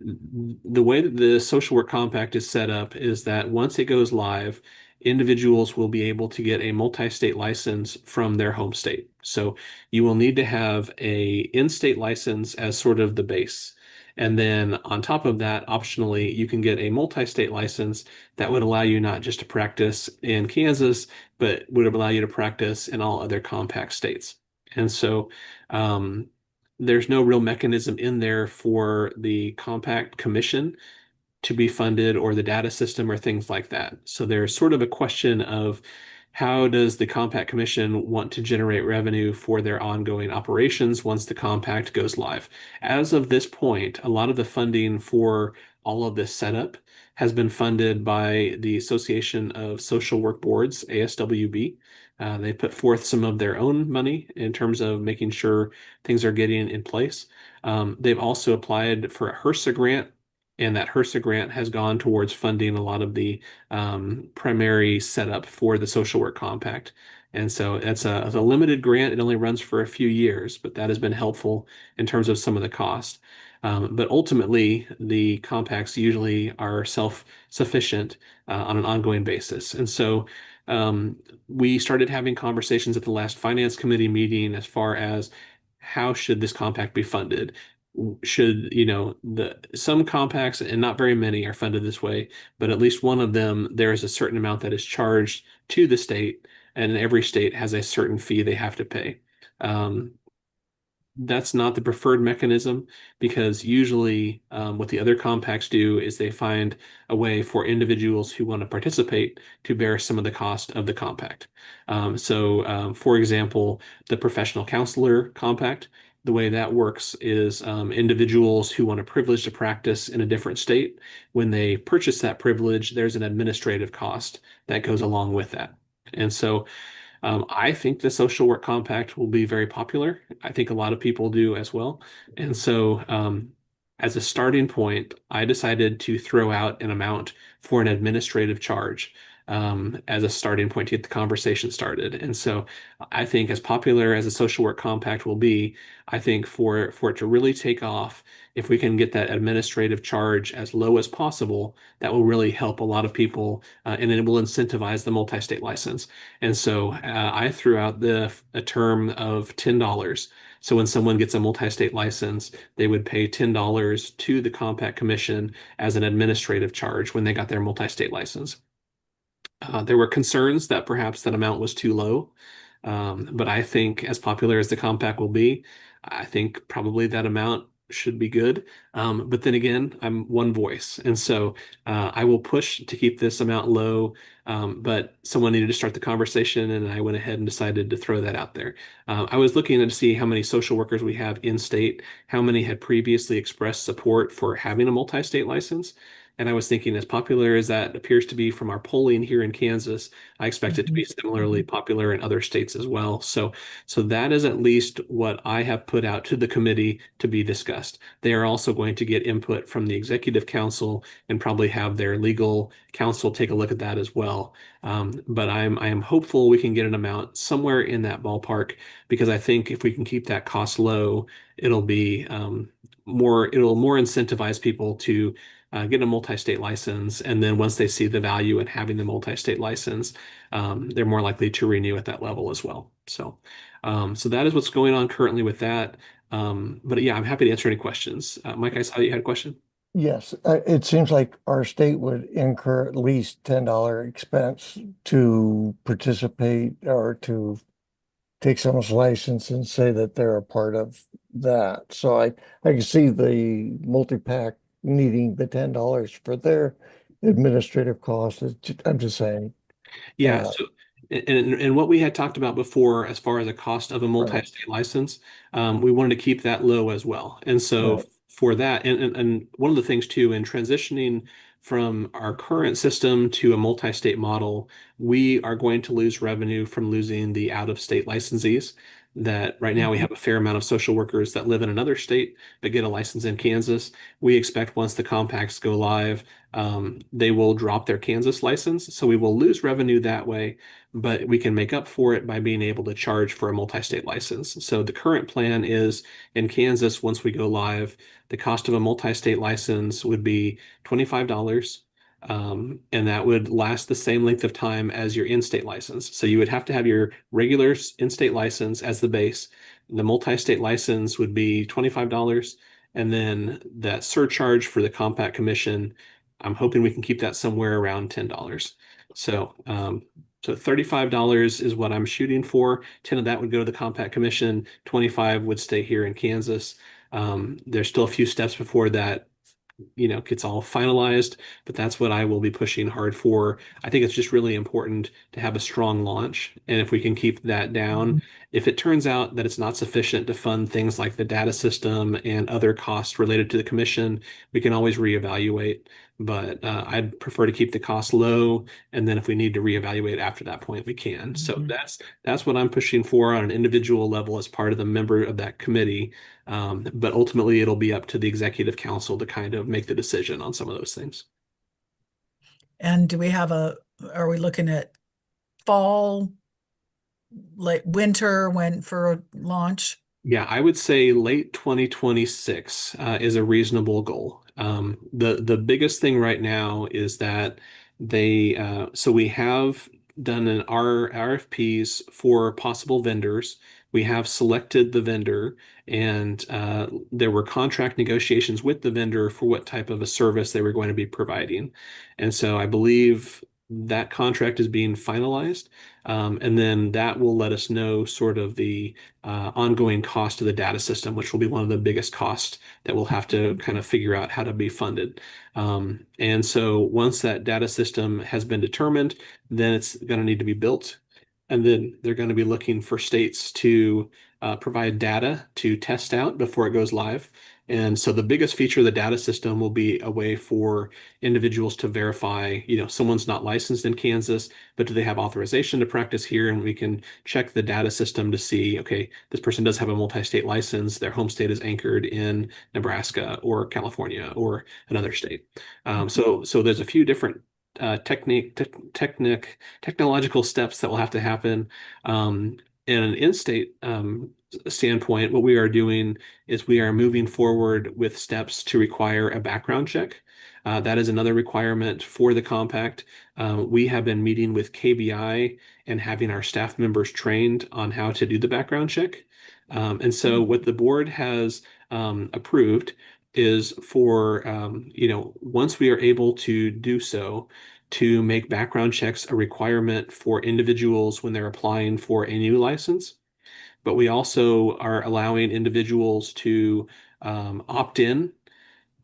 the way that the social work compact is set up is that once it goes live, individuals will be able to get a multi-state license from their home state. So you will need to have a in-state license as sort of the base. And then on top of that, optionally, you can get a multi-state license that would allow you not just to practice in Kansas, but would allow you to practice in all other compact states. And so there's no real mechanism in there for the compact commission to be funded or the data system or things like that. So there's sort of a question of how does the Compact Commission want to generate revenue for their ongoing operations once the compact goes live? As of this point, a lot of the funding for all of this setup has been funded by the Association of Social Work Boards, ASWB. They put forth some of their own money in terms of making sure things are getting in place. They've also applied for a HRSA grant, and that HRSA grant has gone towards funding a lot of the primary setup for the social work compact. And so it's a limited grant. It only runs for a few years, but that has been helpful in terms of some of the cost. But ultimately, the compacts usually are self-sufficient on an ongoing basis. And so we started having conversations at the last Finance Committee meeting as far as how should this compact be funded? Should, some compacts, and not very many are funded this way, but at least one of them, there is a certain amount that is charged to the state, and every state has a certain fee they have to pay. That's not the preferred mechanism because usually what the other compacts do is they find a way for individuals who want to participate to bear some of the cost of the compact. For example, the professional counselor compact, the way that works is individuals who want a privilege to practice in a different state, when they purchase that privilege, there's an administrative cost that goes along with that. And so I think the social work compact will be very popular. I think a lot of people do as well. And so, as a starting point, I decided to throw out an amount for an administrative charge as a starting point to get the conversation started. And so, I think as popular as a social work compact will be, I think for it to really take off, if we can get that administrative charge as low as possible, that will really help a lot of people, and it will incentivize the multi-state license. And so I threw out a term of $10. So when someone gets a multi-state license, they would pay $10 to the Compact Commission as an administrative charge when they got their multi-state license. There were concerns that perhaps that amount was too low, but I think as popular as the compact will be, I think probably that amount should be good. But then again, I'm one voice, and so I will push to keep this amount low. But someone needed to start the conversation, and I went ahead and decided to throw that out there. I was looking to see how many social workers we have in state, how many had previously expressed support for having a multi-state license. And I was thinking, as popular as that appears to be from our polling here in Kansas, I expect it to be similarly popular in other states as well. So that is at least what I have put out to the committee to be discussed. They are also going to get input from the executive council and probably have their legal counsel take a look at that as well. But I am hopeful we can get an amount somewhere in that ballpark, because I think if we can keep that cost low, it'll be it'll more incentivize people to get a multi-state license. And then once they see the value in having the multi-state license, they're more likely to renew at that level as well. So that is what's going on currently with that. But yeah, I'm happy to answer any questions. Mike, I saw you had a question. Yes, it seems like our state would incur at least $10 expense to participate or to take someone's license and say that they're a part of that. So I can see the multi-pack needing the $10 for their administrative costs. I'm just saying. Yeah. Uh, So, and what we had talked about before, as far as the cost of a Right. multi-state license, we wanted to keep that low as well. And so Right. for that, and one of the things too, in transitioning from our current system to a multi-state model, we are going to lose revenue from losing the out-of-state licensees. That right now we have a fair amount of social workers that live in another state but get a license in Kansas. We expect once the compacts go live, they will drop their Kansas license. So we will lose revenue that way, but we can make up for it by being able to charge for a multi-state license. So the current plan is in Kansas, once we go live, the cost of a multi-state license would be $25. And that would last the same length of time as your in-state license. So you would have to have your regular in-state license as the base. The multi-state license would be $25. And then that surcharge for the compact commission, I'm hoping we can keep that somewhere around $10. So, $35 is what I'm shooting for. 10 of that would go to the compact commission. 25 would stay here in Kansas. There's still a few steps before that gets all finalized, but that's what I will be pushing hard for. I think it's just really important to have a strong launch. And if we can keep that down, if it turns out that it's not sufficient to fund things like the data system and other costs related to the commission, we can always reevaluate. But I'd prefer to keep the cost low. And then if we need to reevaluate after that point, we can. So that's what I'm pushing for on an individual level as part of the member of that committee. But ultimately, it'll be up to the executive council to kind of make the decision on some of those things. And are we looking at fall, like winter for a launch? Yeah, I would say late 2026 is a reasonable goal. The biggest thing right now is that so we have done an RFPs for possible vendors. We have selected the vendor, and there were contract negotiations with the vendor for what type of a service they were going to be providing. And so I believe that contract is being finalized. And then that will let us know sort of the ongoing cost of the data system, which will be one of the biggest costs that we'll have to kind of figure out how to be funded. And so once that data system has been determined, then it's going to need to be built. And then they're going to be looking for states to provide data to test out before it goes live. And so the biggest feature of the data system will be a way for individuals to verify, someone's not licensed in Kansas, but do they have authorization to practice here? And we can check the data system to see, okay, this person does have a multi-state license. Their home state is anchored in Nebraska or California or another state. So there's a few different technological steps that will have to happen. In an in-state standpoint, what we are doing is we are moving forward with steps to require a background check. That is another requirement for the compact. We have been meeting with KBI and having our staff members trained on how to do the background check. And so what the board has approved is for, once we are able to do so, to make background checks a requirement for individuals when they're applying for a new license. But we also are allowing individuals to opt in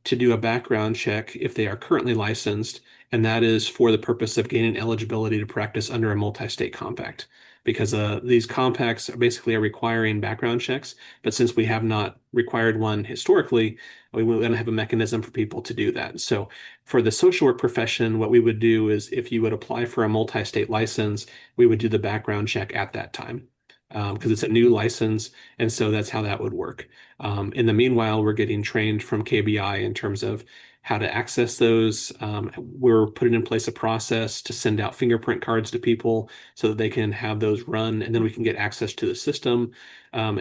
to do a background check if they are currently licensed, and that is for the purpose of gaining eligibility to practice under a multi-state compact. because these compacts are basically requiring background checks. But since we have not required one historically, we want to have a mechanism for people to do that. So for the social work profession, what we would do is if you would apply for a multi-state license, we would do the background check at that time because it's a new license. And so that's how that would work. In the meanwhile, we're getting trained from KBI in terms of how to access those. We're putting in place a process to send out fingerprint cards to people so that they can have those run, and then we can get access to the system.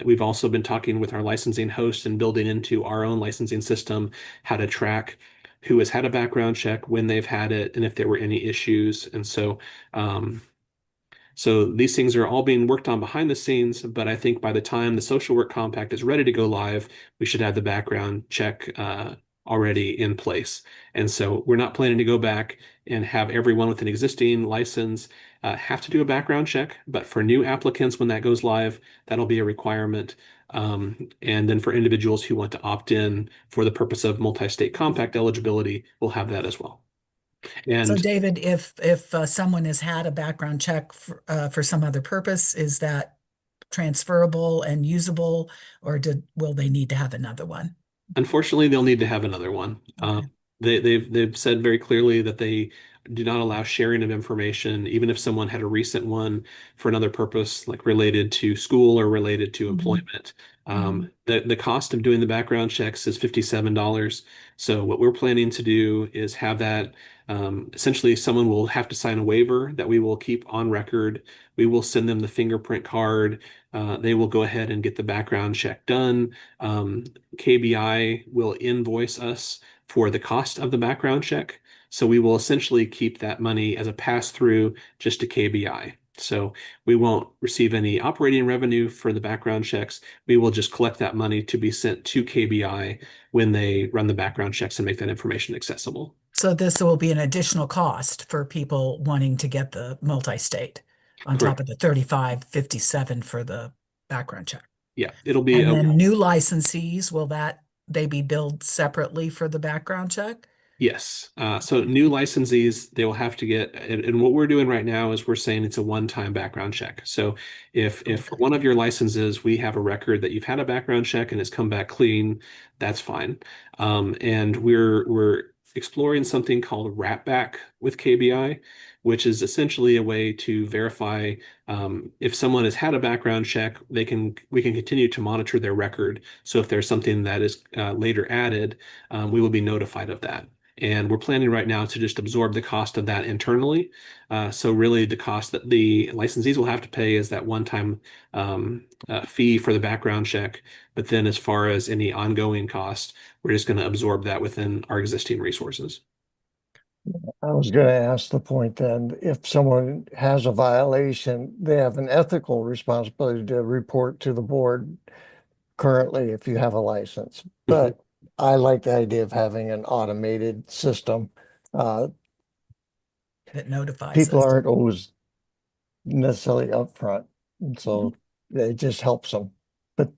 We've also been talking with our licensing host and building into our own licensing system how to track who has had a background check, when they've had it, and if there were any issues. And so these things are all being worked on behind the scenes, but I think by the time the social work compact is ready to go live, we should have the background check already in place. And so we're not planning to go back and have everyone with an existing license have to do a background check, but for new applicants, when that goes live, that'll be a requirement. And then for individuals who want to opt in for the purpose of multi-state compact eligibility, we'll have that as well. So And David, if someone has had a background check for some other purpose, is that transferable and usable, or will they need to have another one? unfortunately, they'll need to have another one. Okay. They've said very clearly that they do not allow sharing of information, even if someone had a recent one for another purpose, like related to school or related to Mhm. employment. The cost of doing the background checks is $57. So what we're planning to do is have that essentially someone will have to sign a waiver that we will keep on record. We will send them the fingerprint card. They will go ahead and get the background check done. KBI will invoice us for the cost of the background check. So we will essentially keep that money as a pass-through just to KBI. So we won't receive any operating revenue for the background checks. We will just collect that money to be sent to KBI when they run the background checks and make that information accessible. So this will be an additional cost for people wanting to get the multi-state on top Correct. of the 35.57 for the background check. Yeah, it'll be And then new licensees, will they be billed separately for the background check? yes. So new licensees, they will have to get, and what we're doing right now is we're saying it's a one-time background check. So if for one of your licenses, we have a record that you've had a background check and it's come back clean, that's fine. And we're exploring something called wrap back with KBI, which is essentially a way to verify if someone has had a background check, we can continue to monitor their record. So if there's something that is later added, we will be notified of that. And we're planning right now to just absorb the cost of that internally. So really the cost that the licensees will have to pay is that one-time fee for the background check. But then as far as any ongoing cost, we're just going to absorb that within our existing resources. I was going to ask the point then, if someone has a violation, they have an ethical responsibility to report to the board currently if you have a license. But I like the idea of having an automated system. That notifies People us. aren't always necessarily upfront, and so it just helps them. But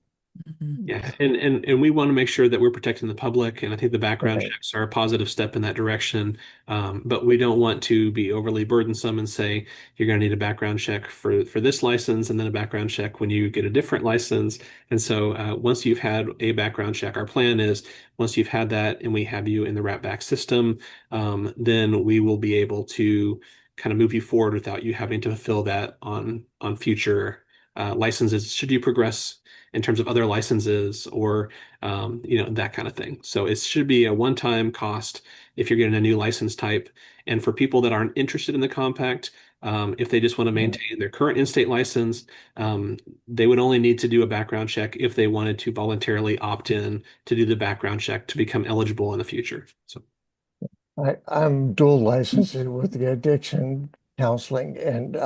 Mhm. Yeah, and we want to make sure that we're protecting the public, and I think the background Right. checks are a positive step in that direction. But we don't want to be overly burdensome and say you're going to need a background check for this license and then a background check when you get a different license. And so once you've had a background check, our plan is once you've had that and we have you in the wrap back system, then we will be able to kind of move you forward without you having to fulfill that on future licenses. Should you progress in terms of other licenses or that kind of thing. So it should be a one-time cost if you're getting a new license type. And for people that aren't interested in the compact, if they just want to maintain their current in-state license, they would only need to do a background check if they wanted to voluntarily opt in to do the background check to become eligible in the future. So I'm dual licensed with the addiction counseling, and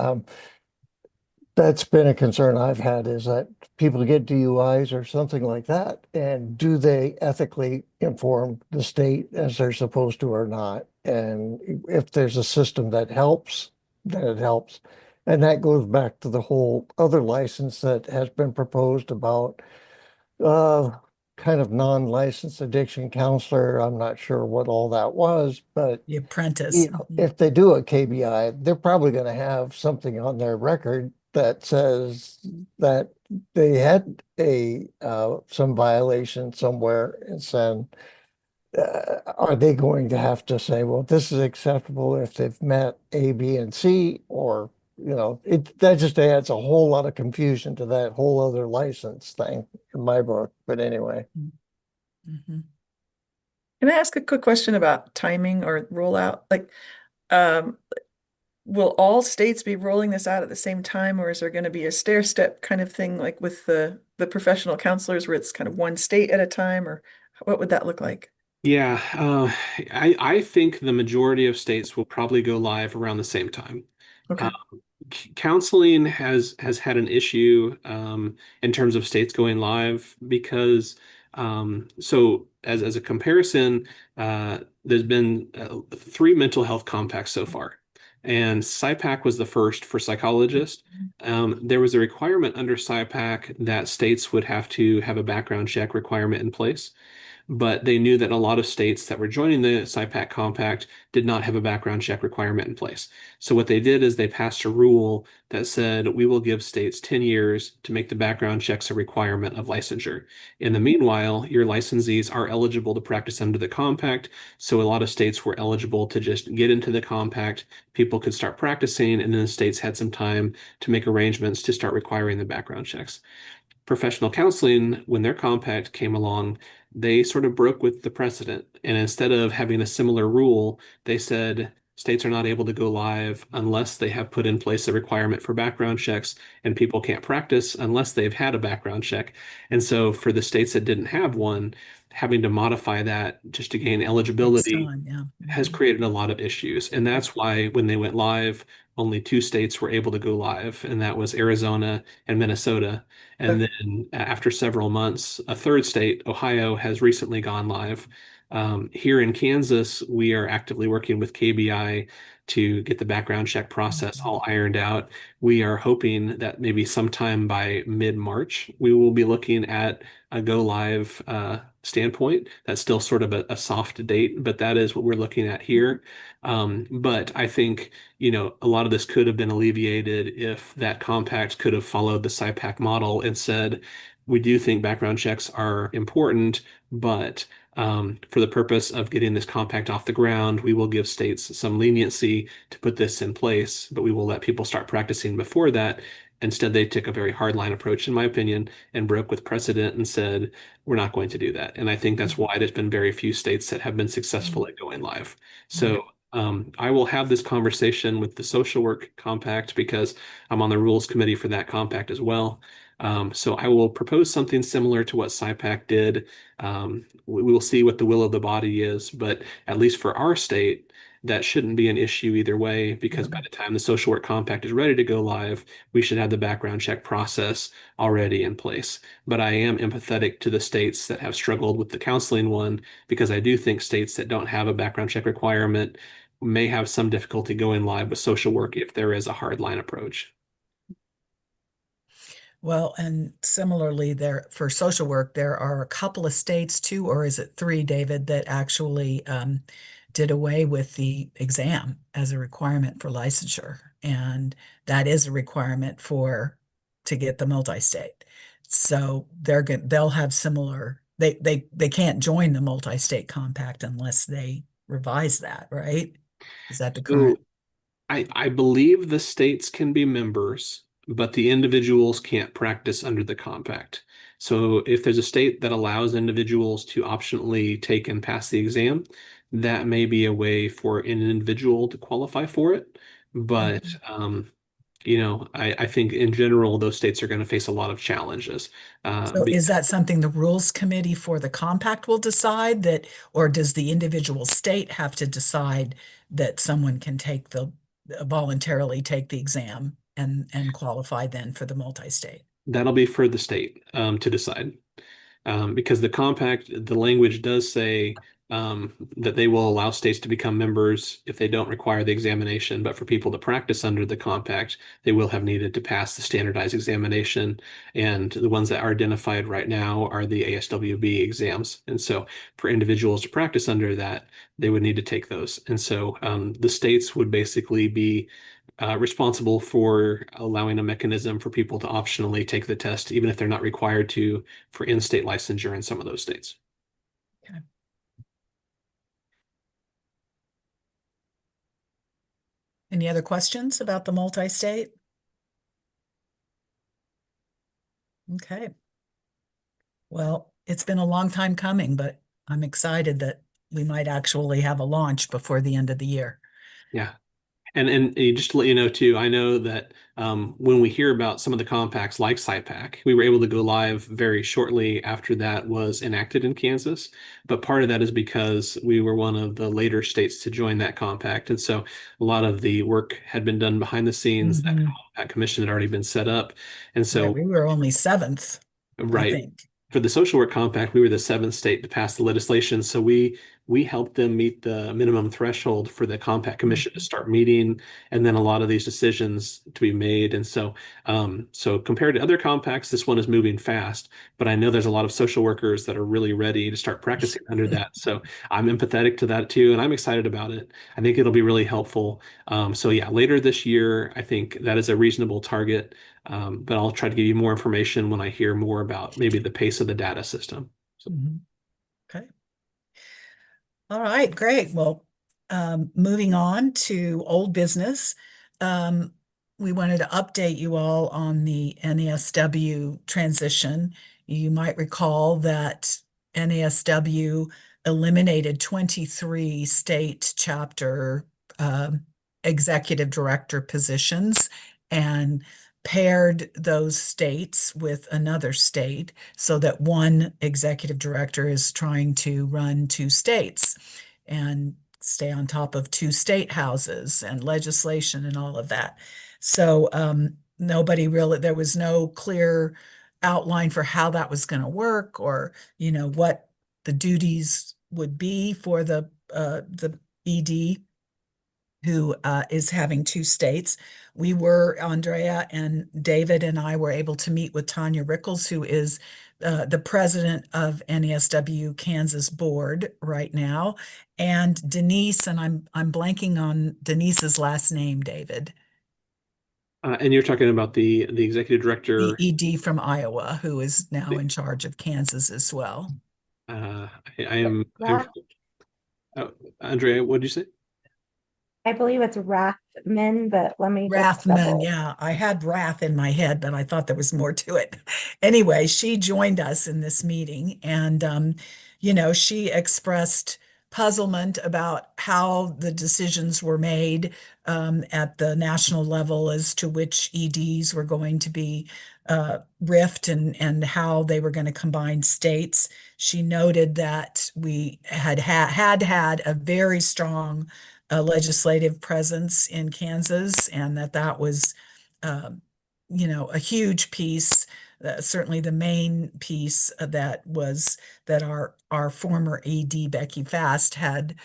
that's been a concern I've had, is that people get DUIs or something like that, and do they ethically inform the state as they're supposed to or not? And if there's a system that helps, then it helps. And that goes back to the whole other license that has been proposed about uh, kind of non-licensed addiction counselor. I'm not sure what all that was, but The apprentice. if they do a KBI, they're probably going to have something on their record that says that they had some violation somewhere and said, are they going to have to say, well, this is acceptable if they've met A, B, and C, or that just adds a whole lot of confusion to that whole other license thing in my book. But anyway. Mhm. Can I ask a quick question about timing or rollout? Like, will all states be rolling this out at the same time, or is there going to be a stair step kind of thing, like with the professional counselors, where it's kind of one state at a time, or what would that look like? Yeah, I think the majority of states will probably go live around the same time. Okay. Counseling has had an issue in terms of states going live because so as a comparison, there's been 3 mental health compacts so far, and SIPAC was the first for psychologists. There was a requirement under SIPAC that states would have to have a background check requirement in place, but they knew that a lot of states that were joining the SIPAC compact did not have a background check requirement in place. So what they did is they passed a rule that said we will give states 10 years to make the background checks a requirement of licensure. In the meanwhile, your licensees are eligible to practice under the compact. So a lot of states were eligible to just get into the compact. People could start practicing, and then the states had some time to make arrangements to start requiring the background checks. Professional counseling, when their compact came along, they sort of broke with the precedent. And instead of having a similar rule, they said states are not able to go live unless they have put in place a requirement for background checks, and people can't practice unless they've had a background check. And so for the states that didn't have one, having to modify that just to gain Takes eligibility time, yeah. has created a lot of issues. And that's why when they went live, only 2 states were able to go live, and that was Arizona and Minnesota. And then after several months, a third state, Ohio, has recently gone live. Here in Kansas, we are actively working with KBI to get the background check process all ironed out. We are hoping that maybe sometime by mid-March, we will be looking at a go live standpoint. That's still sort of a soft date, but that is what we're looking at here. But I think, a lot of this could have been alleviated if that compact could have followed the SIPAC model and said, we do think background checks are important, but for the purpose of getting this compact off the ground, we will give states some leniency to put this in place, but we will let people start practicing before that. Instead, they took a very hardline approach, in my opinion, and broke with precedent and said, we're not going to do that. And I think that's why there's been very few states that have been successful at going live. So I will have this conversation with the social work compact because I'm on the rules committee for that compact as well. So I will propose something similar to what SIPAC did. We will see what the will of the body is, but at least for our state, that shouldn't be an issue either way, because by the time the social work compact is ready to go live, we should have the background check process already in place. But I am empathetic to the states that have struggled with the counseling one, because I do think states that don't have a background check requirement may have some difficulty going live with social work if there is a hard line approach. Well, and similarly, there for social work, there are a couple of states, 2, or is it 3, David, that actually did away with the exam as a requirement for licensure, and that is a requirement to get the multi-state. So they'll have similar. They can't join the multi-state compact unless they revise that, right? Is that the current? So I believe the states can be members, but the individuals can't practice under the compact. So if there's a state that allows individuals to optionally take and pass the exam, that may be a way for an individual to qualify for it. But I think in general, those states are going to face a lot of challenges. So is that something the rules committee for the compact will decide that, or does the individual state have to decide that someone can voluntarily take the exam and qualify then for the multi-state? That'll be for the state to decide. Because the compact, the language does say that they will allow states to become members if they don't require the examination. But for people to practice under the compact, they will have needed to pass the standardized examination. And the ones that are identified right now are the ASWB exams. And so for individuals to practice under that, they would need to take those. And so the states would basically be responsible for allowing a mechanism for people to optionally take the test, even if they're not required to for in-state licensure in some of those states. Okay. Any other questions about the multi-state? Okay. Well, it's been a long time coming, but I'm excited that we might actually have a launch before the end of the year. Yeah. And just to let you know too, I know that when we hear about some of the compacts like SIPAC, we were able to go live very shortly after that was enacted in Kansas. But part of that is because we were one of the later states to join that compact. And so a lot of the work had been done behind the scenes. That Mhm. compact commission had already been set up. And Right, so, we were only seventh, I right. think. For the social work compact, we were the seventh state to pass the legislation. So we helped them meet the minimum threshold for the compact commission to start meeting, and then a lot of these decisions to be made. And so, so compared to other compacts, this one is moving fast. But I know there's a lot of social workers that are really ready to start practicing under that. So I'm empathetic to that too, and I'm excited about it. I think it'll be really helpful. So yeah, later this year, I think that is a reasonable target. But I'll try to give you more information when I hear more about maybe the pace of the data system. So, Mhm. Okay. All right, great. Well, moving on to old business. Um, we wanted to update you all on the NASW transition. You might recall that NASW eliminated 23 state chapter executive director positions and paired those states with another state so that one executive director is trying to run two states and stay on top of two state houses and legislation and all of that. So nobody really, there was no clear outline for how that was going to work, or what the duties would be for the ED who is having two states. We were, Andrea and David and I were able to meet with Tanya Rickles, who is the president of NASW Kansas Board right now, and Denise, and I'm blanking on Denise's last name, David. and you're talking about the executive The director. ED from Iowa, who is now in charge of Kansas as well. I am. Oh, Andrea, what did you say? I believe it's Rathman, but let me just Rathman, double. yeah, I had Rath in my head, but I thought there was more to it. Anyway, she joined us in this meeting, and she expressed puzzlement about how the decisions were made at the national level as to which EDs were going to be riffed and how they were going to combine states. She noted that we had a very strong legislative presence in Kansas, and that was, a huge piece. Certainly, the main piece that our former AD Becky Fast had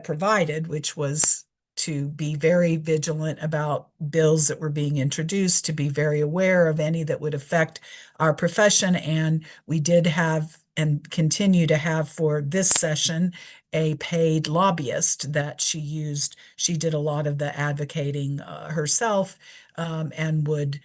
provided, which was to be very vigilant about bills that were being introduced, to be very aware of any that would affect our profession. And we did have and continue to have for this session a paid lobbyist that she used. She did a lot of the advocating herself, and would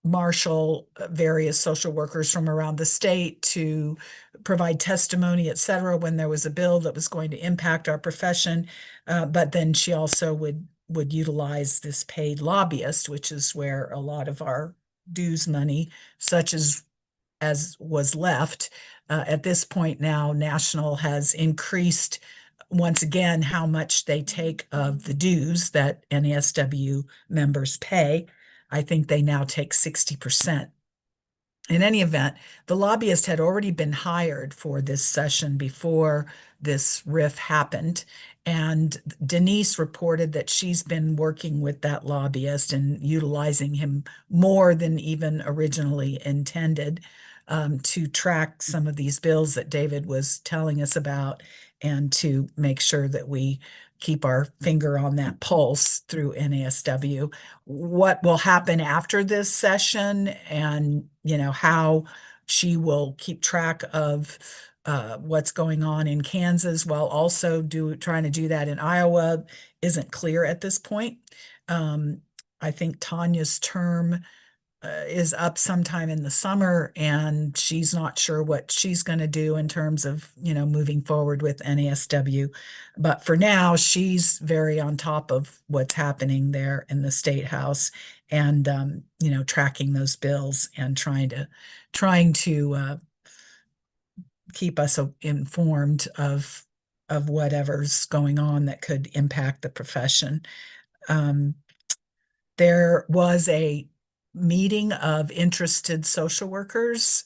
marshal various social workers from around the state to provide testimony, et cetera, when there was a bill that was going to impact our profession. But then she also would utilize this paid lobbyist, which is where a lot of our dues money, such as was left. At this point now, National has increased once again how much they take of the dues that NASW members pay. I think they now take 60%. In any event, the lobbyist had already been hired for this session before this riff happened. And Denise reported that she's been working with that lobbyist and utilizing him more than even originally intended, to track some of these bills that David was telling us about, and to make sure that we keep our finger on that pulse through NASW. What will happen after this session, and how she will keep track of what's going on in Kansas while also trying to do that in Iowa isn't clear at this point. I think Tanya's term is up sometime in the summer, and she's not sure what she's going to do in terms of, moving forward with NASW. But for now, she's very on top of what's happening there in the State House and, tracking those bills and trying to keep us informed of whatever's going on that could impact the profession. There was a meeting of interested social workers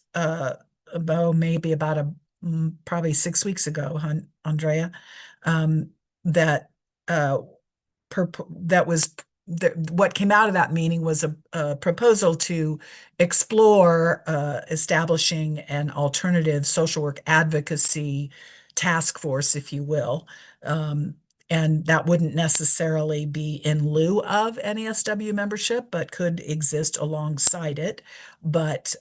maybe about probably 6 weeks ago, Andrea, that what came out of that meeting was a proposal to explore establishing an alternative social work advocacy task force, if you will. And that wouldn't necessarily be in lieu of NASW membership, but could exist alongside it. But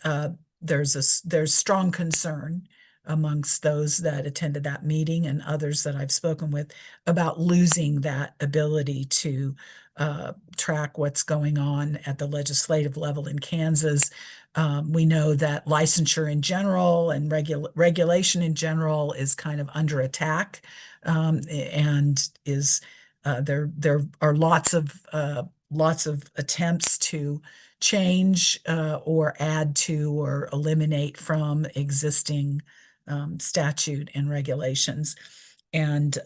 there's strong concern amongst those that attended that meeting and others that I've spoken with about losing that ability to track what's going on at the legislative level in Kansas. We know that licensure in general and regulation in general is kind of under attack, and is there are lots of attempts to change or add to or eliminate from existing statute and regulations. And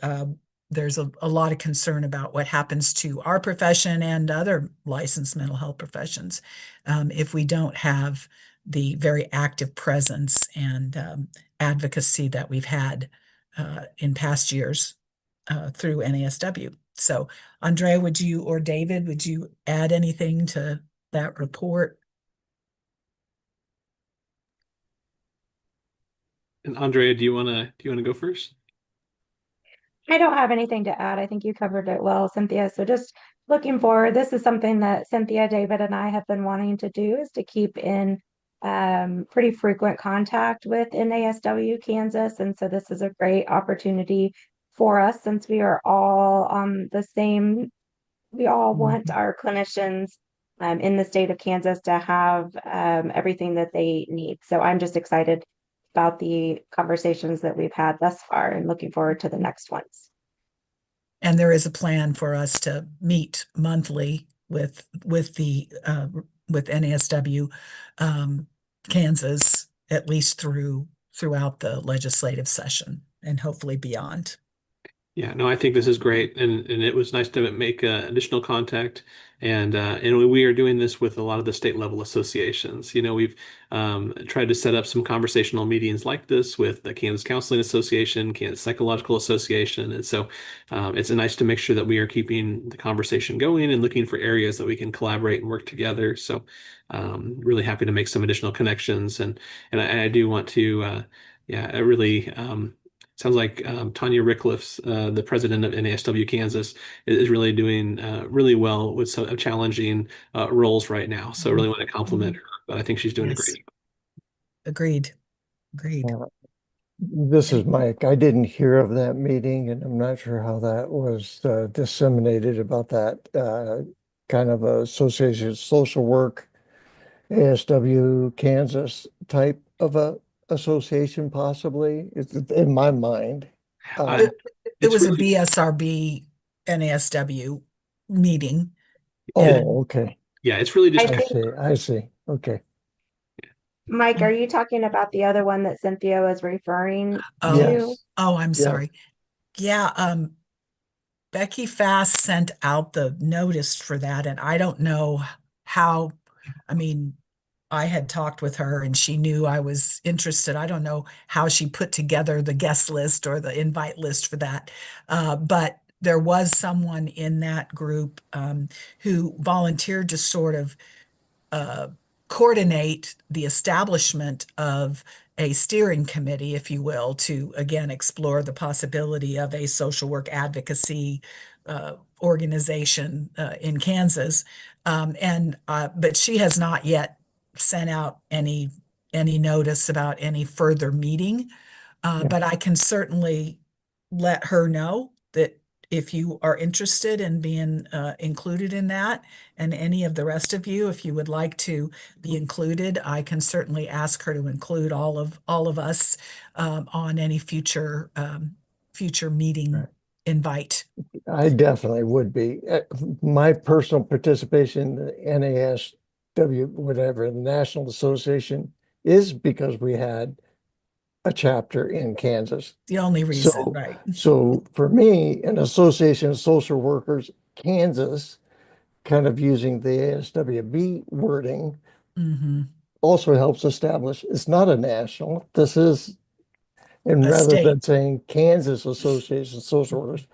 there's a lot of concern about what happens to our profession and other licensed mental health professions if we don't have the very active presence and advocacy that we've had in past years through NASW. So, Andrea, or David, would you add anything to that report? And Andrea, do you wanna go first? I don't have anything to add. I think you covered it well, Cynthia. So just looking forward, this is something that Cynthia, David, and I have been wanting to do, is to keep in pretty frequent contact with NASW Kansas. And so this is a great opportunity for us, since we are all on the same, we all want our clinicians in the state of Kansas to have everything that they need. So I'm just excited about the conversations that we've had thus far and looking forward to the next ones. And there is a plan for us to meet monthly with NASW Kansas, at least throughout the legislative session and hopefully beyond. Yeah, no, I think this is great, and it was nice to make additional contact, and we are doing this with a lot of the state level associations. We've tried to set up some conversational meetings like this with the Kansas Counseling Association, Kansas Psychological Association, and so it's nice to make sure that we are keeping the conversation going and looking for areas that we can collaborate and work together. So really happy to make some additional connections, and I do want to I really sounds like Tanya Rickliff's, the president of NASW Kansas, is really doing really well with some challenging roles right now. So really want to compliment her, but I think she's doing a great job. Agreed. This is Mike. I didn't hear of that meeting, and I'm not sure how that was disseminated about that kind of association of social work, ASW Kansas type of a association, possibly. It's in my mind. It was a BSRB NASW meeting. Oh, okay. Yeah, it's really just I see. Okay. Mike, are you talking about the other one that Cynthia was referring to? Yes. Oh, I'm Yeah. sorry. Yeah, Becky Fast sent out the notice for that, and I don't know how, I had talked with her and she knew I was interested. I don't know how she put together the guest list or the invite list for that. But there was someone in that group who volunteered to sort of coordinate the establishment of a steering committee, if you will, to again explore the possibility of a social work advocacy organization in Kansas. But she has not yet sent out any notice about any further meeting. But I can certainly let her know that if you are interested in being included in that, and any of the rest of you, if you would like to be included, I can certainly ask her to include all of us on any future meeting Right. invite. I definitely would be. My personal participation in the NASW, whatever, the National Association, is because we had a chapter in Kansas. The only reason, So, right? so for me, an Association of Social Workers Kansas, kind of using the ASWB wording, Hmm. also helps establish it's not a national. This is, and A rather than state. saying Kansas Association of Social Workers,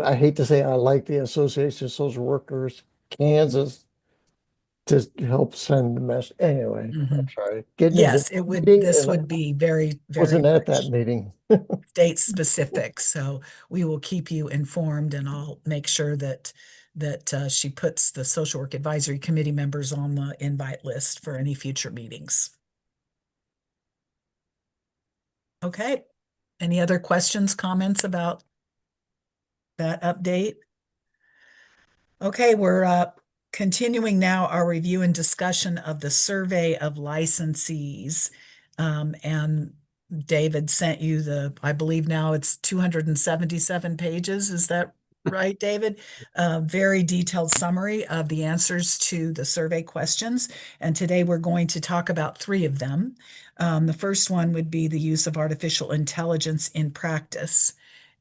I hate to say I like the Association of Social Workers Kansas to help send the message. Anyway, Hmm. I'm sorry. Getting into Yes, it that would, meeting, this and I would be very, very wasn't at that much meeting. state specific. So we will keep you informed, and I'll make sure that she puts the Social Work Advisory Committee members on the invite list for any future meetings. Okay. Any other questions, comments about that update? Okay, we're continuing now our review and discussion of the survey of licensees. And David sent you I believe now it's 277 pages. Is that right, David? Very detailed summary of the answers to the survey questions. And today we're going to talk about three of them. The first one would be the use of artificial intelligence in practice.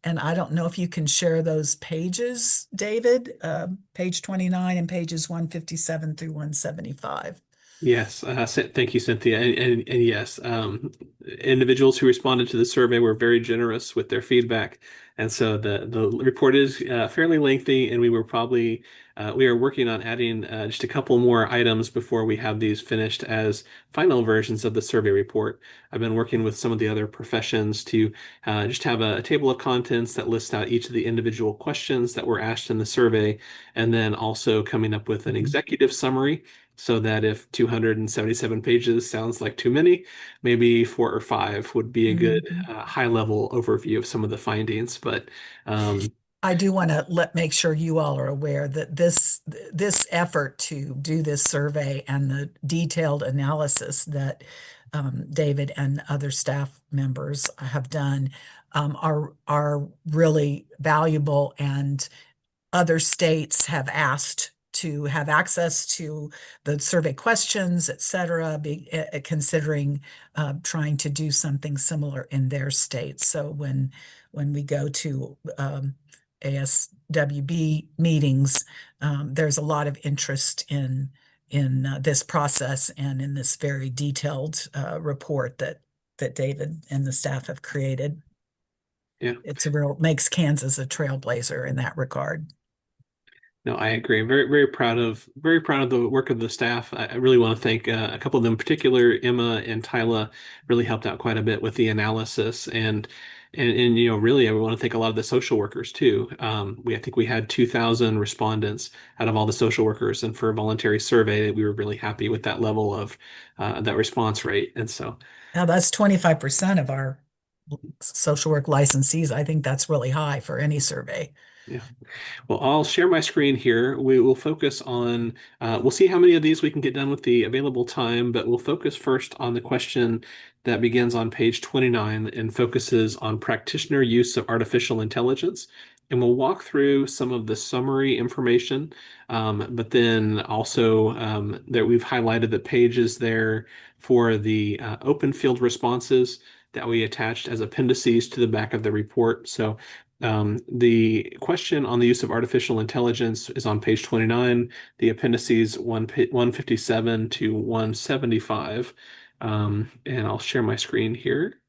And I don't know if you can share those pages, David, page 29 and pages 157 through 175. Yes, thank you, Cynthia. And yes, individuals who responded to the survey were very generous with their feedback. And so the report is fairly lengthy, and we are working on adding just a couple more items before we have these finished as final versions of the survey report. I've been working with some of the other professions to just have a table of contents that lists out each of the individual questions that were asked in the survey, and then also coming up with an executive summary, so that if 277 pages sounds like too many, maybe 4 or 5 would be a good high-level overview of some of the findings. But I do want to make sure you all are aware that this effort to do this survey and the detailed analysis that David and other staff members have done are really valuable, and other states have asked to have access to the survey questions, et cetera, considering trying to do something similar in their states. So when we go to ASWB meetings, there's a lot of interest in this process and in this very detailed report that David and the staff have created. yeah. Makes Kansas a trailblazer in that regard. No, I agree. Very proud of the work of the staff. I really want to thank a couple of them in particular. Emma and Tyla really helped out quite a bit with the analysis, and really I want to thank a lot of the social workers too. I think we had 2,000 respondents out of all the social workers, and for a voluntary survey, we were really happy with that level of that response rate. And so Now that's 25% of our social work licensees. I think that's really high for any survey. yeah. Well, I'll share my screen here. We will focus on, we'll see how many of these we can get done with the available time, but we'll focus first on the question that begins on page 29 and focuses on practitioner use of artificial intelligence. And we'll walk through some of the summary information, but then also that we've highlighted the pages there for the open field responses that we attached as appendices to the back of the report. So the question on the use of artificial intelligence is on page 29, the appendices 157 to 175. And I'll share my screen here.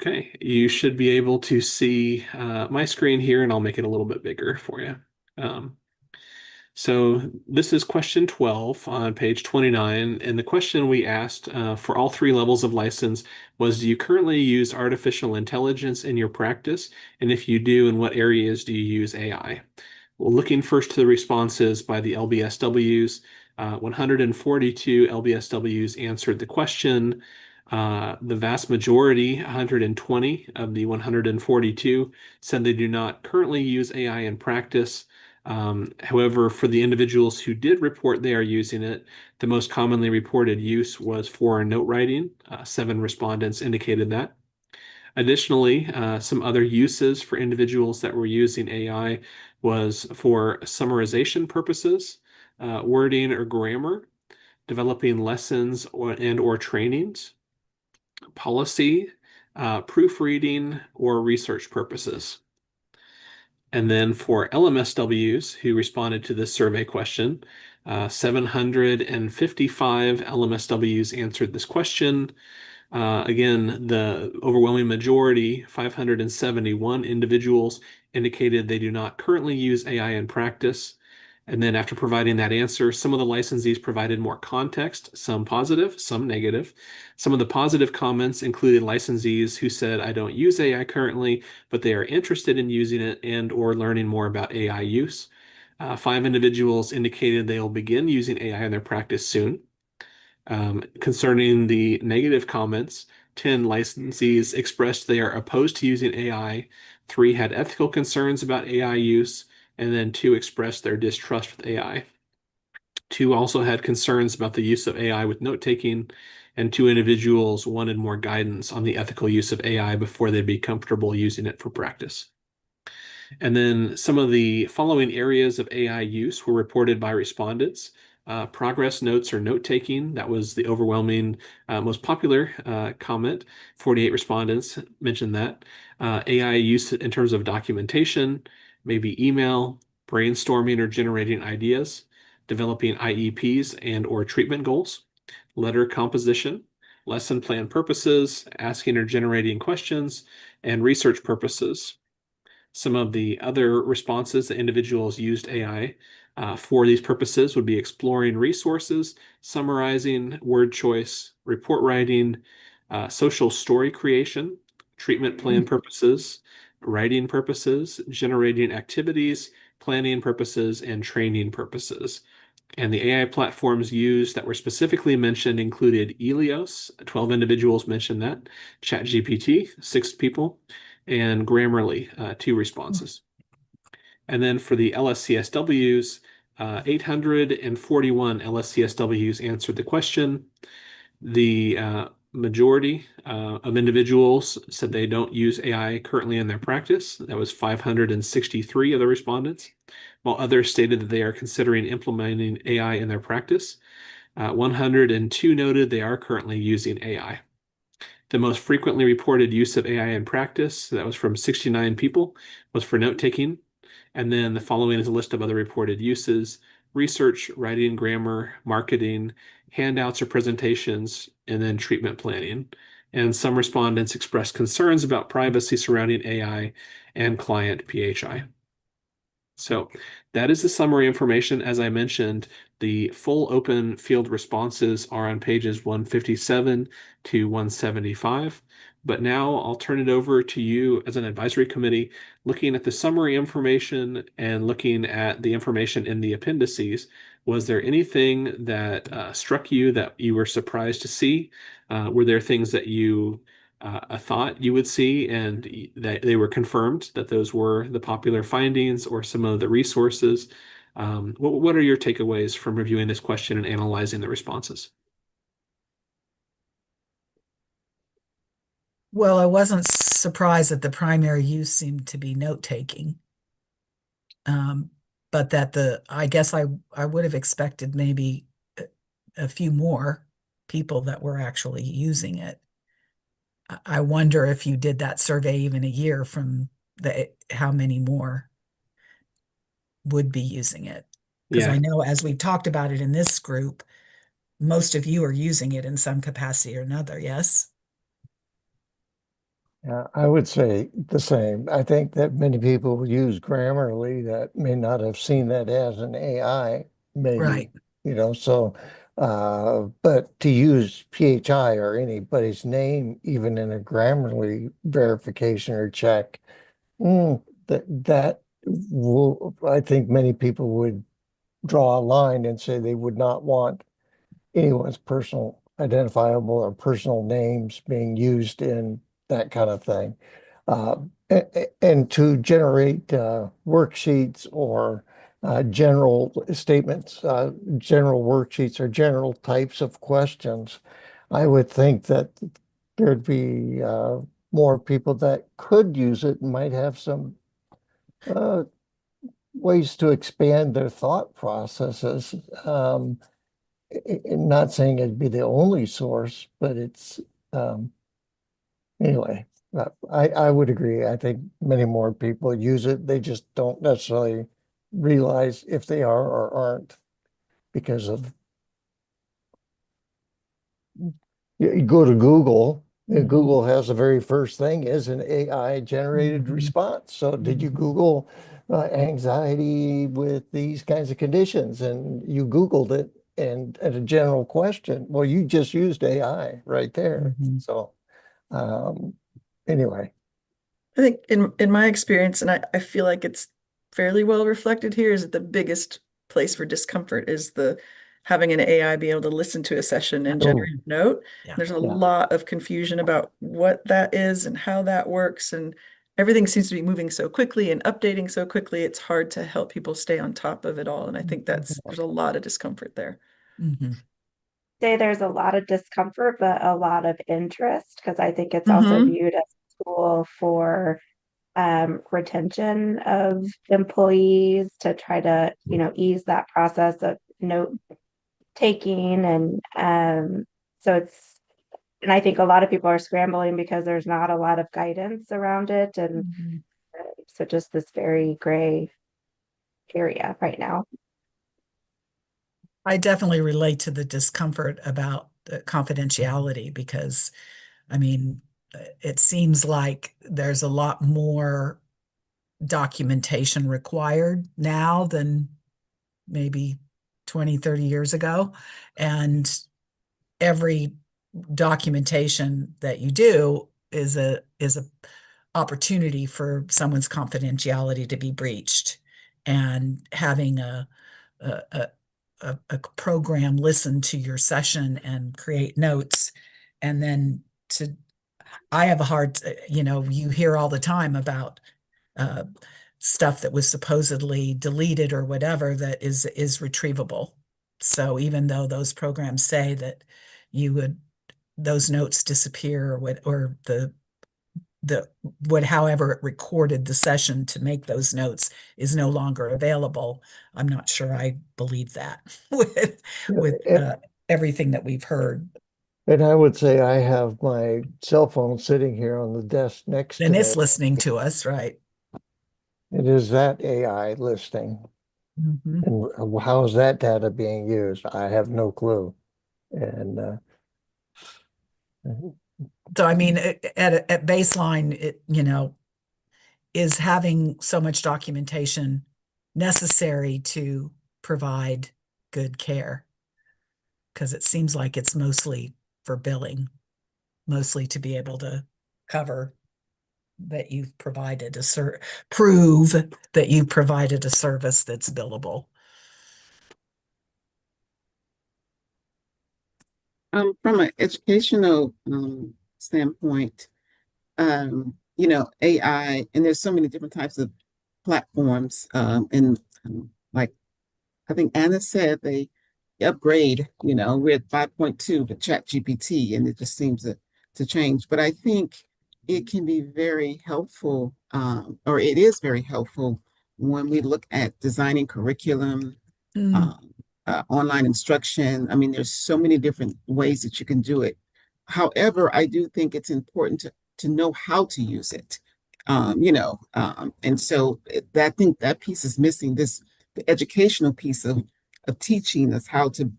Okay, you should be able to see my screen here, and I'll make it a little bit bigger for you. So this is question 12 on page 29, and the question we asked for all 3 levels of license was, do you currently use artificial intelligence in your practice? And if you do, in what areas do you use AI? Well, looking first to the responses by the LBSWs, 142 LBSWs answered the question. The vast majority, 120 of the 142, said they do not currently use AI in practice. However, for the individuals who did report they are using it, the most commonly reported use was for note writing. 7 respondents indicated that. Additionally, some other uses for individuals that were using AI was for summarization purposes, wording or grammar, developing lessons and/or trainings, policy, proofreading, or research purposes. And then for LMSWs who responded to this survey question, 755 LMSWs answered this question. Again, the overwhelming majority, 571 individuals, indicated they do not currently use AI in practice. And then after providing that answer, some of the licensees provided more context, some positive, some negative. Some of the positive comments included licensees who said, I don't use AI currently, but they are interested in using it and or learning more about AI use. 5 individuals indicated they will begin using AI in their practice soon. Concerning the negative comments, 10 licensees expressed they are opposed to using AI. 3 had ethical concerns about AI use, and then 2 expressed their distrust with AI. 2 also had concerns about the use of AI with note-taking, and 2 individuals wanted more guidance on the ethical use of AI before they'd be comfortable using it for practice. And then some of the following areas of AI use were reported by respondents. Progress notes or note-taking, that was the overwhelming most popular comment. 48 respondents mentioned that. AI use in terms of documentation, maybe email, brainstorming or generating ideas, developing IEPs and or treatment goals, letter composition, lesson plan purposes, asking or generating questions, and research purposes. Some of the other responses that individuals used AI for these purposes would be exploring resources, summarizing word choice, report writing, social story creation, treatment plan purposes, writing purposes, generating activities, planning purposes, and training purposes. And the AI platforms used that were specifically mentioned included Elios, 12 individuals mentioned that, ChatGPT, 6 people, and Grammarly, 2 responses. And then for the LSCSWs, 841 LSCSWs answered the question. The majority of individuals said they don't use AI currently in their practice. That was 563 of the respondents, while others stated that they are considering implementing AI in their practice. 102 noted they are currently using AI. The most frequently reported use of AI in practice, that was from 69 people, was for note-taking. And then the following is a list of other reported uses: research, writing, grammar, marketing, handouts or presentations, and then treatment planning. And some respondents expressed concerns about privacy surrounding AI and client PHI. So that is the summary information. As I mentioned, the full open field responses are on pages 157 to 175. But now I'll turn it over to you as an advisory committee, looking at the summary information and looking at the information in the appendices. Was there anything that struck you that you were surprised to see? Were there things that you thought you would see and that they were confirmed that those were the popular findings or some of the resources? What are your takeaways from reviewing this question and analyzing the responses? Well, I wasn't surprised that the primary use seemed to be note-taking. But that I guess I would have expected maybe a few more people that were actually using it. I wonder if you did that survey even a year from how many more would be using it. Because Yeah. I know as we talked about it in this group, most of you are using it in some capacity or another, yes? Yeah, I would say the same. I think that many people use Grammarly that may not have seen that as an AI, maybe, Right. so but to use PHI or anybody's name, even in a Grammarly verification or check, that will, I think many people would draw a line and say they would not want anyone's personal identifiable or personal names being used in that kind of thing. And to generate worksheets or general statements, general worksheets or general types of questions, I would think that there'd be more people that could use it and might have some ways to expand their thought processes. Not saying it'd be the only source, but it's anyway. I would agree. I think many more people use it. They just don't necessarily realize if they are or aren't because of you go to Google, and Mhm. Google has the very first thing is an AI generated Mhm. response. So did you Mhm. Google anxiety with these kinds of conditions? And you Googled it and a general question. Well, you just used AI right there. Mhm. So um, anyway, I think in my experience, and I feel like it's fairly well reflected here, is that the biggest place for discomfort is the having an AI be able to listen to a session and oh, generate a note. Yeah. There's a yeah. lot of confusion about what that is and how that works, and everything seems to be moving so quickly and updating so quickly. It's hard to help people stay on top of it all, and I think there's a lot of discomfort there. Mhm. Say there's a lot of discomfort, but a lot of interest, because I think it's also Mhm. viewed as a tool for retention of employees to try to, ease that process of note taking. And and I think a lot of people are scrambling because there's not a lot of guidance around it. And Mhm. so just this very gray area right now. I definitely relate to the discomfort about the confidentiality because, I mean, it seems like there's a lot more documentation required now than maybe 20, 30 years ago. And every documentation that you do is a opportunity for someone's confidentiality to be breached. And having a, a a program listen to your session and create notes and then to I have a hard, you hear all the time about uh, stuff that was supposedly deleted or whatever that is retrievable. So even though those programs say that you would those notes disappear or what or the what however it recorded the session to make those notes is no longer available. I'm not sure I believe that with Yeah, with everything that we've heard. and I would say I have my cell phone sitting here on the desk next to And me. it's listening to us, right? It is that AI listening. Mhm. And how is that data being used? I have no clue. And So I mean, at baseline, is having so much documentation necessary to provide good care? Because it seems like it's mostly for billing, mostly to be able to cover that you've provided prove that you provided a service that's billable. From an educational standpoint, AI, and there's so many different types of platforms, and like I think Anna said, they upgrade. We're at 5.2 for Chat GPT, and it just seems to change. But I think it can be very helpful, or it is very helpful when we look at designing curriculum, Mm. um, online instruction. I mean, there's so many different ways that you can do it. However, I do think it's important to know how to use it. And so I think that piece is missing. The educational piece of teaching us how to,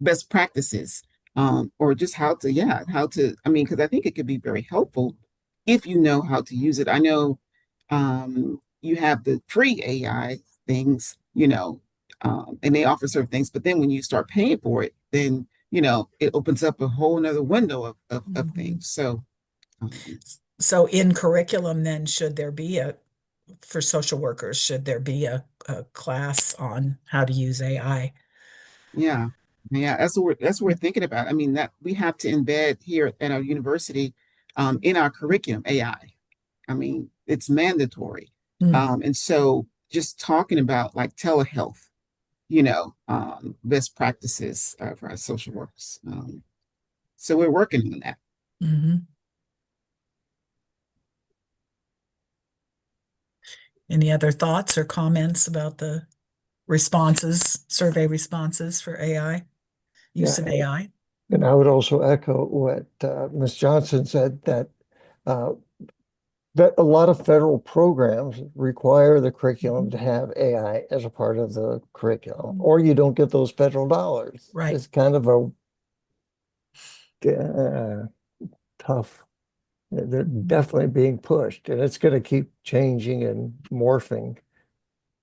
best practices, or just how to. I mean, because I think it could be very helpful if you know how to use it. I know you have the free AI things, and they offer certain things, but then when you start paying for it, then it opens up a whole nother window of Mhm. things. So um, So in curriculum, then should there be for social workers, should there be a class on how to use AI? yeah, Yeah, that's what we're thinking about. I mean, that we have to embed here at our university in our curriculum AI. I mean, it's mandatory. Mm, And so just talking about like telehealth, best practices for our social workers. So we're working on that. mhm. Any other thoughts or comments about the survey responses for AI, use of Yeah, AI? and I would also echo what Ms. Johnson said, uh, that a lot of federal programs require the curriculum to have AI as a part of the curriculum, or you don't get those federal dollars. Right. It's kind of a tough. They're definitely being pushed, and it's going to keep changing and morphing.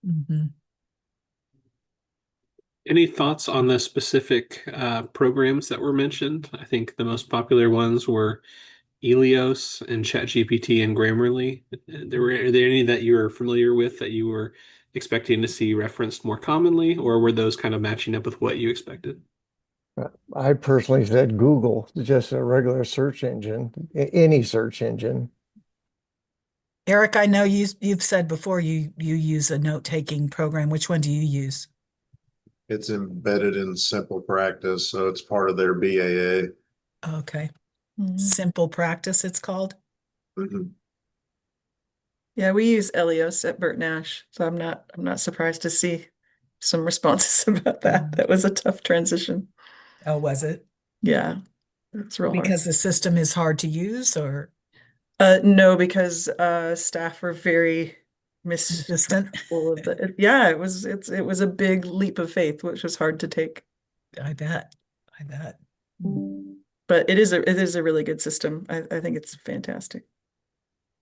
Mhm. Any thoughts on the specific programs that were mentioned? I think the most popular ones were Elios and ChatGPT and Grammarly. Are there any that you were familiar with that you were expecting to see referenced more commonly, or were those kind of matching up with what you expected? I personally said Google, just a regular search engine, any search engine. Eric, I know you've said before you use a note-taking program. Which one do you use? It's embedded in Simple Practice, so it's part of their BAA. Okay. Mhm. Simple Practice, it's called. Mhm. Yeah, we use Elios at Bert Nash, so I'm not surprised to see some responses about that. That was a tough transition. Oh, was it? Yeah, it's real hard. Because the system is hard to use or No, because staff were very resistant? mistrustful of the. Yeah, it was a big leap of faith, which was hard to take. I bet. I bet. But it is a really good system. I think it's fantastic.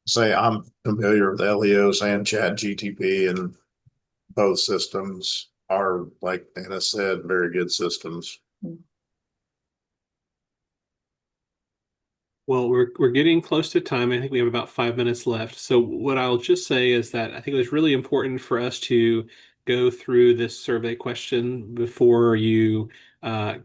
Say I'm familiar with Elios and Chat GTP, and both systems are, like Anna said, very good systems. Well, we're getting close to time. I think we have about 5 minutes left. So what I'll just say is that I think it was really important for us to go through this survey question before you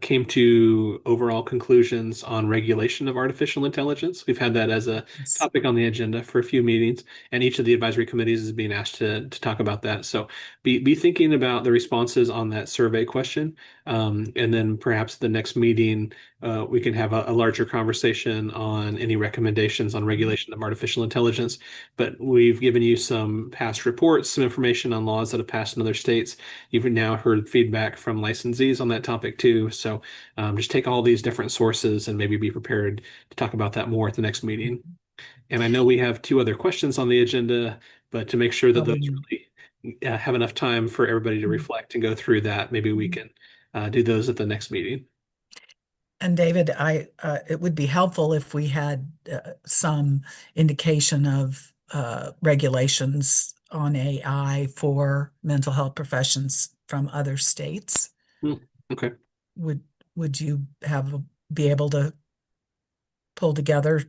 came to overall conclusions on regulation of artificial intelligence. We've had that as a topic on the agenda for a few meetings, and each of the advisory committees is being asked to talk about that. So be thinking about the responses on that survey question, and then perhaps the next meeting we can have a larger conversation on any recommendations on regulation of artificial intelligence. But we've given you some past reports, some information on laws that have passed in other states. You've now heard feedback from licensees on that topic too. So just take all these different sources and maybe be prepared to talk about that more at the next meeting. And I know we have two other questions on the agenda, but to make sure that those really have enough time for everybody to reflect and go through that, maybe we can do those at the next meeting. And David, it would be helpful if we had some indication of regulations on AI for mental health professions from other states. Okay. Would you be able to pull together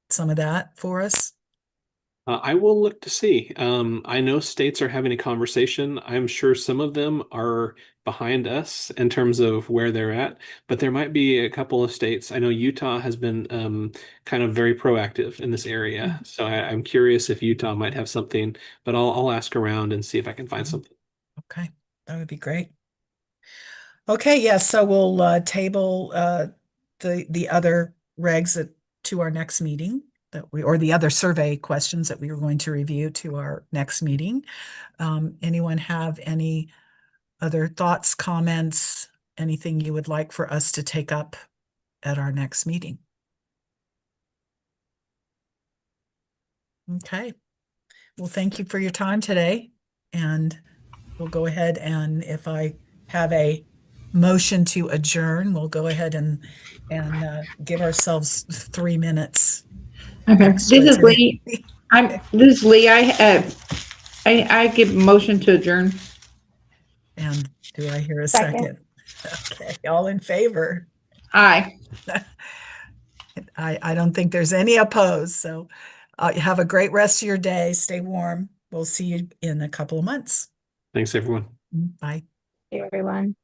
some of that for us? I will look to see. I know states are having a conversation. I'm sure some of them are behind us in terms of where they're at, but there might be a couple of states. I know Utah has been kind of very proactive in this area. So I'm curious if Utah might have something, but I'll ask around and see if I can find something. Okay, that would be great. Okay, yes, so we'll table the other to our next meeting or the other survey questions that we were going to review to our next meeting. Anyone have any other thoughts, comments, anything you would like for us to take up at our next meeting? Okay. Well, thank you for your time today. And we'll go ahead and if I have a motion to adjourn, we'll go ahead and give ourselves 3 minutes Okay, extra this is today. Lee. This is Lee. I give a motion to adjourn. And do I hear a Second. second? Okay, all in favor? Aye. I don't think there's any opposed. So have a great rest of your day. Stay warm. We'll see you in a couple of months. Thanks, everyone. Bye. Hey, everyone.